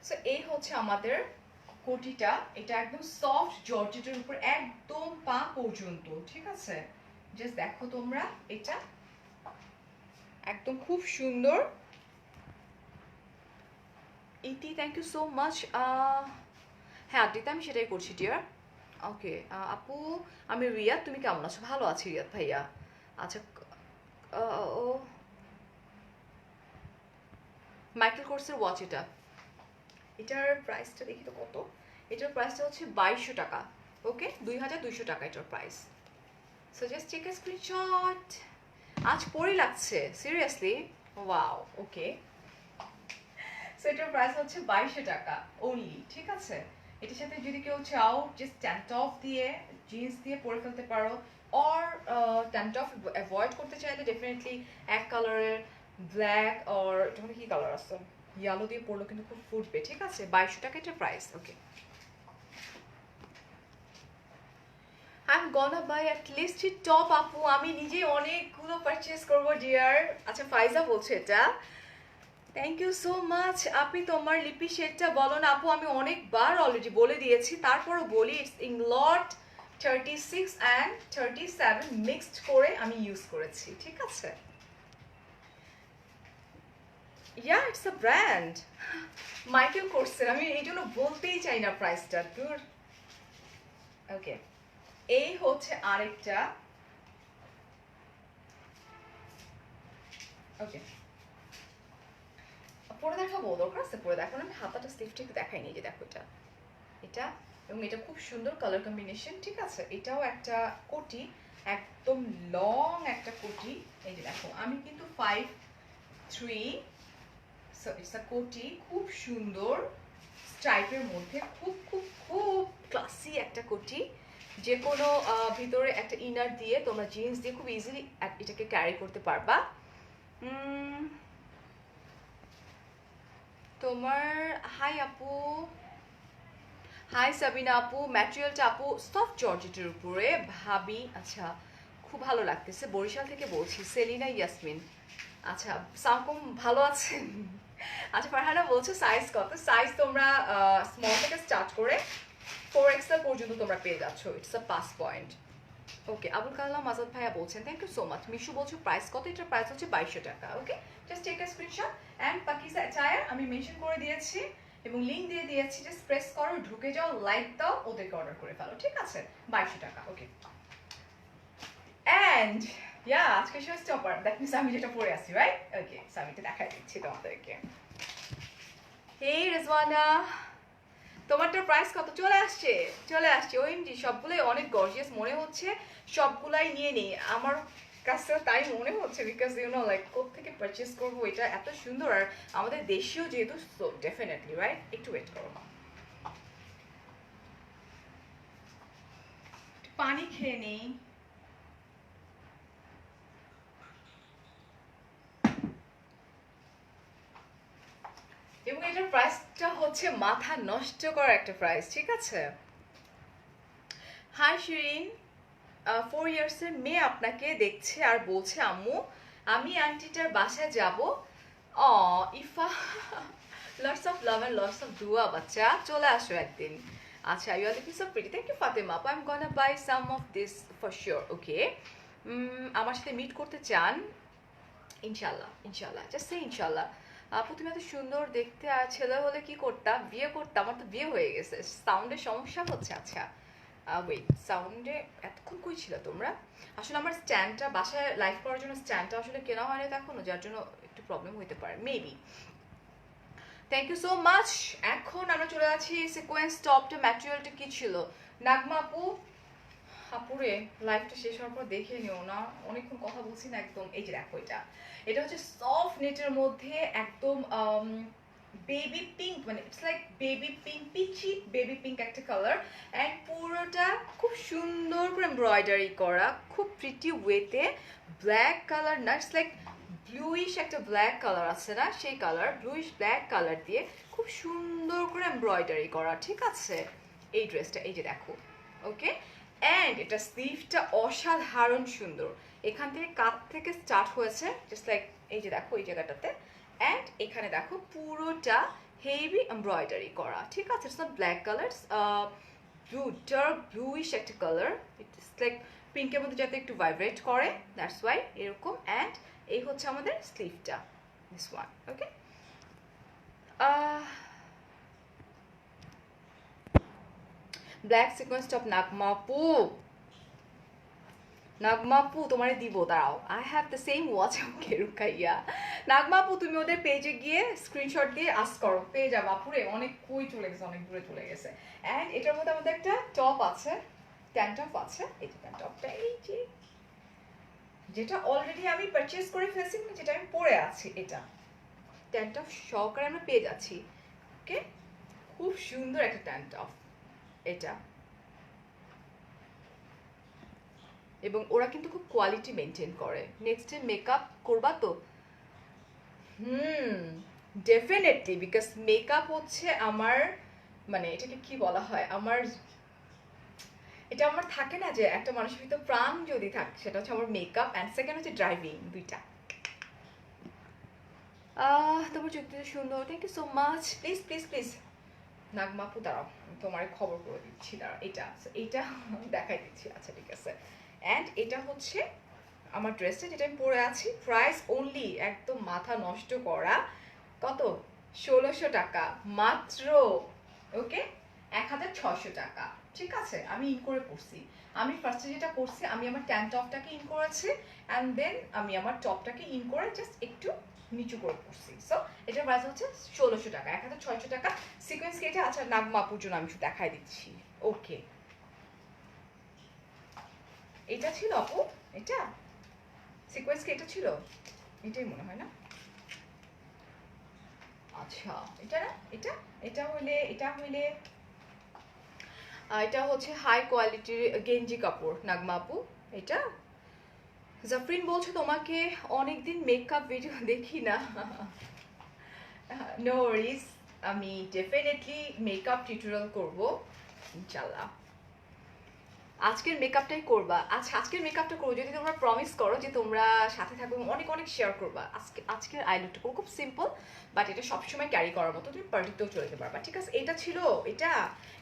সো এই হচ্ছে আমাদের কোটিটা, এটা একদম সফট জর্জেটের উপর একদম পা পর্যন্ত। ঠিক আছে, জাস্ট দেখো তোমরা, এটা একদম খুব সুন্দর। ইতি থ্যাংক ইউ সো মাচ। হ্যাঁ দিতে আমি সেটাই করছি ডিয়ার। ওকে আপু, আমি রিয়াদ, তুমি কেমন আছো? ভালো আছি রিয়াদ ভাইয়া। আচ্ছা, ও মাইকেল কোর্সের ওয়াচ এটা, এটার প্রাইসটা দেখি তো কত। এটার প্রাইসটা হচ্ছে 2200 টাকা। ওকে, 2200 টাকা এটার price. So just take a screenshot. আজ পরি লাগছে সিরিয়াসলি, ওয়াও ওকে। সো এটার প্রাইস হচ্ছে 2200 টাকা অনলি, ঠিক আছে। এটার সাথে যদি কেউ চাও জাস্ট ট্যান টপ দিয়ে জিন্স দিয়ে পরে ফেলতে পারো, অর ট্যান টপ অ্যাভয়েড করতে চাইলে ডেফিনেটলি এক কালারের ব্ল্যাক অর এটা কি কালার আছে ইয়েলো দিয়ে পরলো কিন্তু খুব ফুটবে, ঠিক আছে। 2200 টাকা এটার price, okay. I'm gonna buy at least a top আপু, আমি নিজে অনেকগুলো পারচেজ করবো ডিয়ার। আচ্ছা ফাইজা বলছে এটা, থ্যাংক ইউ সো মাচ। আপনি তোমার লিপি শেডটা বলো না আপু, আমি অনেকবার অলরেডি বলে দিয়েছি, তারপরও বলি ইটস ইংলট 36 অ্যান্ড 37 মিক্সড করে আমি ইউজ করেছি, ঠিক আছে। Yeah it's a brand, Michael কোর্সের, আমি এই জন্য বলতেই চাই না প্রাইসটা দূর। ওকে, এই হচ্ছে আরেকটা, ওকে পরে দেখাবো, দরকার আছে পরে দেখানো, আমি হাতাটা স্লিভটা একটু দেখাইনি, যে দেখো এটা এটা এবং এটা খুব সুন্দর কালার কম্বিনেশন, ঠিক আছে। এটাও একটা কোটি, একদম লং একটা কোটি, এই যে দেখো আমি কিন্তু 5'3", সো ইটস আ কোটি, খুব সুন্দর স্ট্রাইপের মধ্যে, খুব খুব খুব ক্লাসি একটা কোটি। যে কোনো ভিতরে একটা ইনার দিয়ে তোমরা জিন্স দিয়ে খুব ইজিলি এটাকে ক্যারি করতে পারবা। তোমার হাই আপু, হাই সাবিনা আপু, ম্যাটেরিয়ালটা আপু সফট জর্জেটের উপরে ভাবি, আচ্ছা খুব ভালো লাগতেছে, বরিশাল থেকে বলছি, সেলিনা ইয়াসমিন। আচ্ছা সামকুম ভালো আছেন? আচ্ছা ফারহানা বলছো সাইজ কত? সাইজ তোমরা স্মল থেকে স্টার্ট করে 4XL পর্যন্ত তোমরা পেয়ে যাচ্ছ, it's a pass point. Okay, Abul Kalam Azad ভাইয়া বলছেন thank you so much. Mishu বলছো প্রাইস কত? এটার প্রাইস হচ্ছে 2200 টাকা। Okay, just take a screenshot and Pakiza attire আমি মেনশন করে দিয়েছি এবং লিংক দিয়ে দিয়েছি, জাস্ট প্রেস করো, ঢুকে যাও, লাইক দাও, ওদেরকে অর্ডার করে ফেলো, ঠিক আছে। 2200 টাকা, ওকে। অ্যান্ড ইয়া আজকে শো স্টপার, দ্যাট মিনস আমি যেটা পরে আছি, রাইট? ওকে, সো আমি এটা দেখাই দিচ্ছি তোমাদেরকে। হেই রেজওয়ানা, তোমারটার প্রাইস কত? চলে আসছে চলে আসছে, ওএমজি সবগুলোই অনেক গর্জিয়াস মনে হচ্ছে, সবগুলাই নিয়ে নেই, আমার কাছেও তাই মনে হচ্ছে, বিকজ ইউ নো লাইক কোত্থেকে পারচেস করবো, এটা এত সুন্দর আর আমাদের দেশীয় যেহেতু, সো ডেফিনেটলি রাইট। একটু ওয়েট করো, পানি খেয়ে নেই। এবং এটার প্রাইসটা হচ্ছে মাথা নষ্ট করার একটা প্রাইস, ঠিক আছে। হাই শিরিন, 4 ইয়ার্সের মেয়ে আপনাকে দেখছে আর বলছে আম্মু আমি আন্টিটার বাসায় যাব। অ Ifa, lots of love and lots of দুয়া বাচ্চা, চলে আসো একদিন। আচ্ছা you are looking so pretty, thank you Fatema আপু, I am gonna buy some of this for sure. Okay, আমার সাথে মিট করতে চান? ইনশাল্লাহ ইনশাল্লাহ, জাস্ট সে ইনশাল্লাহ। আপু তুমি এত সুন্দর দেখতে, আর ছেলে হলে কি করতাম, বিয়ে করতাম, আমার তো বিয়ে হয়ে গেছে, সাউন্ডের সমস্যা হচ্ছে। আচ্ছা ওয়েট, সাউন্ডে এতক্ষণ কই ছিল তোমরা? আসলে আমার স্ট্যান্ডটা বাসায় লাইভ করার জন্য স্ট্যান্ডটা আসলে কেনা হয়নি এখনো, যার জন্য একটু প্রবলেম হতে পারে maybe. Thank you so much. এখন আমরা চলে যাচ্ছি সিকোয়েন্স টপটা, ম্যাটেরিয়ালটা কি ছিল? নাগমা আপু, আপুরে লাইভটা শেষ হওয়ার পর দেখে নিও না, অনেকক্ষণ কথা বলছি না একদম। এই যে দেখো এটা, এটা হচ্ছে সফট নেটের মধ্যে একদম বেবি পিঙ্ক, মানে it's like baby pink, peachy baby pink একটা কালার, অ্যান্ড পুরোটা খুব সুন্দর করে এমব্রয়ডারি করা, খুব প্রিটি ওয়েতে, ব্ল্যাক কালার না, ইটস লাইক ব্লুইশ একটা ব্ল্যাক কালার আছে না, সেই কালার, ব্লুইশ ব্ল্যাক কালার দিয়ে খুব সুন্দর করে এমব্রয়ডারি করা, ঠিক আছে। এই ড্রেসটা এই যে দেখো, ওকে। অ্যান্ড এটা স্লিভটা অসাধারণ সুন্দর, এখান থেকে কাপ থেকে স্টার্ট হয়েছে, জাস্ট লাইক এই যে দেখো এই জায়গাটাতে, অ্যান্ড এখানে দেখো পুরোটা হেভি এমব্রয়ডারি করা, ঠিক আছে। It's not black colour, blue dark bluish একটা কালার, ইটস লাইক পিঙ্কের মধ্যে যাতে একটু ভাইব্রেট করে, দ্যাটস ওয়াই এরকম। অ্যান্ড এই হচ্ছে আমাদের স্লিভটা, this one, okay. Black sequence top নাগমাপু, নাগমাপু তোমারে দিব, দাঁড়াও, I have the same watch. Okay Rukaiya, নাগমাপু তুমি ওদের পেজে গিয়ে স্ক্রিনশট দিয়ে আস্ক করো, পেয়ে যাবো। আপুরে অনেক কই চলে গেছে, অনেক দূরে চলে গেছে। অ্যান্ড এটার মধ্যে আমাদের একটা টপ আছে, ট্যান টপ আছে, এই যে ট্যান টপটা, এই যে যেটা অলরেডি আমি পারচেজ করে ফেলছি, যেটা আমি পরে আছি। এটা ট্যান টপ সহকারে আমরা পেয়ে যাচ্ছি। ওকে, খুব সুন্দর একটা ট্যান টপ এটা, এবং ওরা কিন্তু খুব কোয়ালিটি মেনটেন করে। নেক্সটে মেকআপ করবা তো? ডেফিনেটলি, বিকজ মেকআপ হচ্ছে আমার, মানে এটাকে কি বলা হয়, আমার, এটা আমার থাকে না যে একটা মানুষের ভিতর প্রাণ যদি থাকে, সেটা হচ্ছে আমার মেকআপ, অ্যান্ড সেকেন্ড হচ্ছে ড্রাইভিং, দুইটা। তোমার যুক্তিটা সুন্দর, thank you so much. Please please please Nagma আপু দাঁড়াও, তোমার খবর করে দিচ্ছি, দাঁড়াও। এইটা দেখাই দিচ্ছি। আচ্ছা ঠিক আছে। অ্যান্ড এটা হচ্ছে আমার ড্রেসটা, যেটা আমি পরে আছি। প্রাইস অনলি, একদম মাথা নষ্ট করা, কত, 1600 টাকা মাত্র। ওকে, 1600 টাকা। ঠিক আছে, আমি ইন করে পড়ছি। আমি ফার্স্টে যেটা করছি, আমি আমার ট্যান টপটাকে ইন করেছি, অ্যান্ড দেন আমি আমার টপটাকে ইন করে জাস্ট একটু নিচু করে পড়ছি। সো এটার প্রাইস হচ্ছে 1600 টাকা, 1600 টাকা। সিকোয়েন্স কেটে, আচ্ছা নাগমা আপুর জন্য আমি একটু দেখাই দিচ্ছি। ওকে, এটা ছিল আপু, এটা সিকোয়েন্স কি এটা ছিল? এটাই মনে হয় না? আচ্ছা, এটা না, এটা এটা হইলে, এটা হচ্ছে হাই কোয়ালিটির গেঞ্জি কাপড় নাগমা আপু। এটা জাফরিন বলছো তোমাকে অনেকদিন মেকআপ ভিডিও দেখি না। নো ওয়ারিজ, আমি ডেফিনেটলি মেকআপ টিউটোরিয়াল করব ইনশাল্লাহ। আজকের মেকআপটাই করবা? আচ্ছা, আজকের মেকআপটা করবো যদি তোমরা প্রমিস করো যে তোমরা সাথে থাকবে, অনেক অনেক শেয়ার করবা। আজকের আই লুকটা করবো খুব সিম্পল, বাট এটা সবসময় ক্যারি করার মতো, তুমি পার্টিতেও চলে যেতে পারবা। ঠিক আছে, এটা ছিল,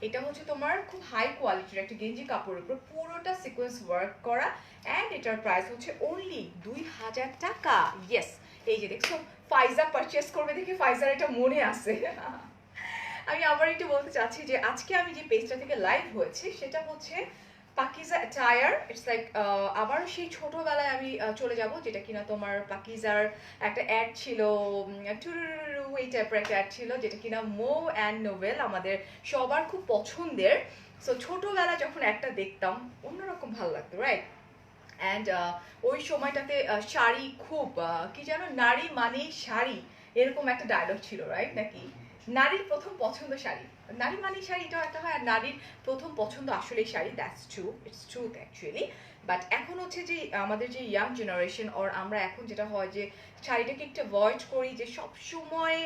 এটা হচ্ছে তোমার খুব হাই কোয়ালিটির একটা গেঞ্জি কাপড়ের উপর পুরোটা সিকোয়েন্স ওয়ার্ক করা, অ্যান্ড এটার প্রাইস হচ্ছে অনলি 2000 টাকা। ইয়েস, এই যে দেখছো, ফাইজা পারচেস করবে দেখে ফাইজার এটা মনে আছে। আমি আবার একটু বলতে চাচ্ছি যে আজকে আমি যে পেজটা থেকে লাইভ হয়েছি, সেটা হচ্ছে পাকিজা অ্যাটায়ার। ইটস লাইক আবার সেই ছোটবেলায় আমি চলে যাব, যেটা কিনা তোমার পাকিজার একটা অ্যাড ছিল, টুরুরু এই টাইপের একটা অ্যাড ছিল, যেটা কিনা মো অ্যান্ড নোভেল আমাদের সবার খুব পছন্দের। সো ছোটবেলা যখন একটা দেখতাম, অন্যরকম ভালো লাগতো, রাইট? অ্যান্ড ওই সময়টাতে শাড়ি খুব, কি যেন, নারী মানেই শাড়ি, এরকম একটা ডায়লগ ছিল, রাইট? নাকি নারীর প্রথম পছন্দ শাড়ি, নারী মানেই শাড়ি, এটাও একটা হয়। আর নারীর প্রথম পছন্দ আসলেই sari, that's true, it's truth actually. But এখন হচ্ছে যে আমাদের যে ইয়াং জেনারেশন, ওর আমরা এখন যেটা হয় যে শাড়িটাকে একটু অ্যাভয়েড করি, যে সব সময়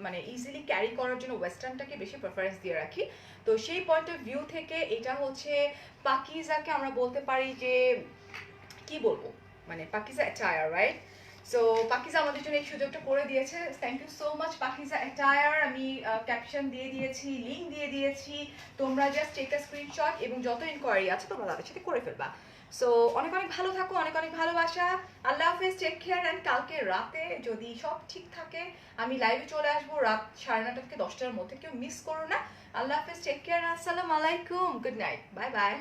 মানে ইজিলি ক্যারি করার জন্য ওয়েস্টার্নটাকে বেশি প্রেফারেন্স দিয়ে রাখি। তো সেই পয়েন্ট অফ ভিউ থেকে এটা হচ্ছে পাকিজাকে আমরা বলতে পারি যে, কি বলবো, মানে Pakiza attire, right? So Pakiza আমাদের জন্য এই সুযোগটা করে দিয়েছে। Thank you so much Pakiza attire. আমি ক্যাপশন দিয়ে দিয়েছি, লিঙ্ক দিয়ে দিয়েছি, তোমরা জাস্ট টেক আ স্ক্রিনশট, এবং যত ইনকোয়ারি আছে তোমরা তাদের সাথে করে ফেলবা। সো অনেক অনেক ভালো থাকো, অনেক অনেক ভালোবাসা, আল্লাহ হাফেজ, টেক কেয়ার। অ্যান্ড কালকে রাতে যদি সব ঠিক থাকে আমি লাইভে চলে আসবো রাত 9:30 থেকে 10টার মধ্যে, কেউ মিস করো না। আল্লাহ হাফেজ, টেক কেয়ার, আসসালামু আলাইকুম, গুড নাইট, বাই বাই।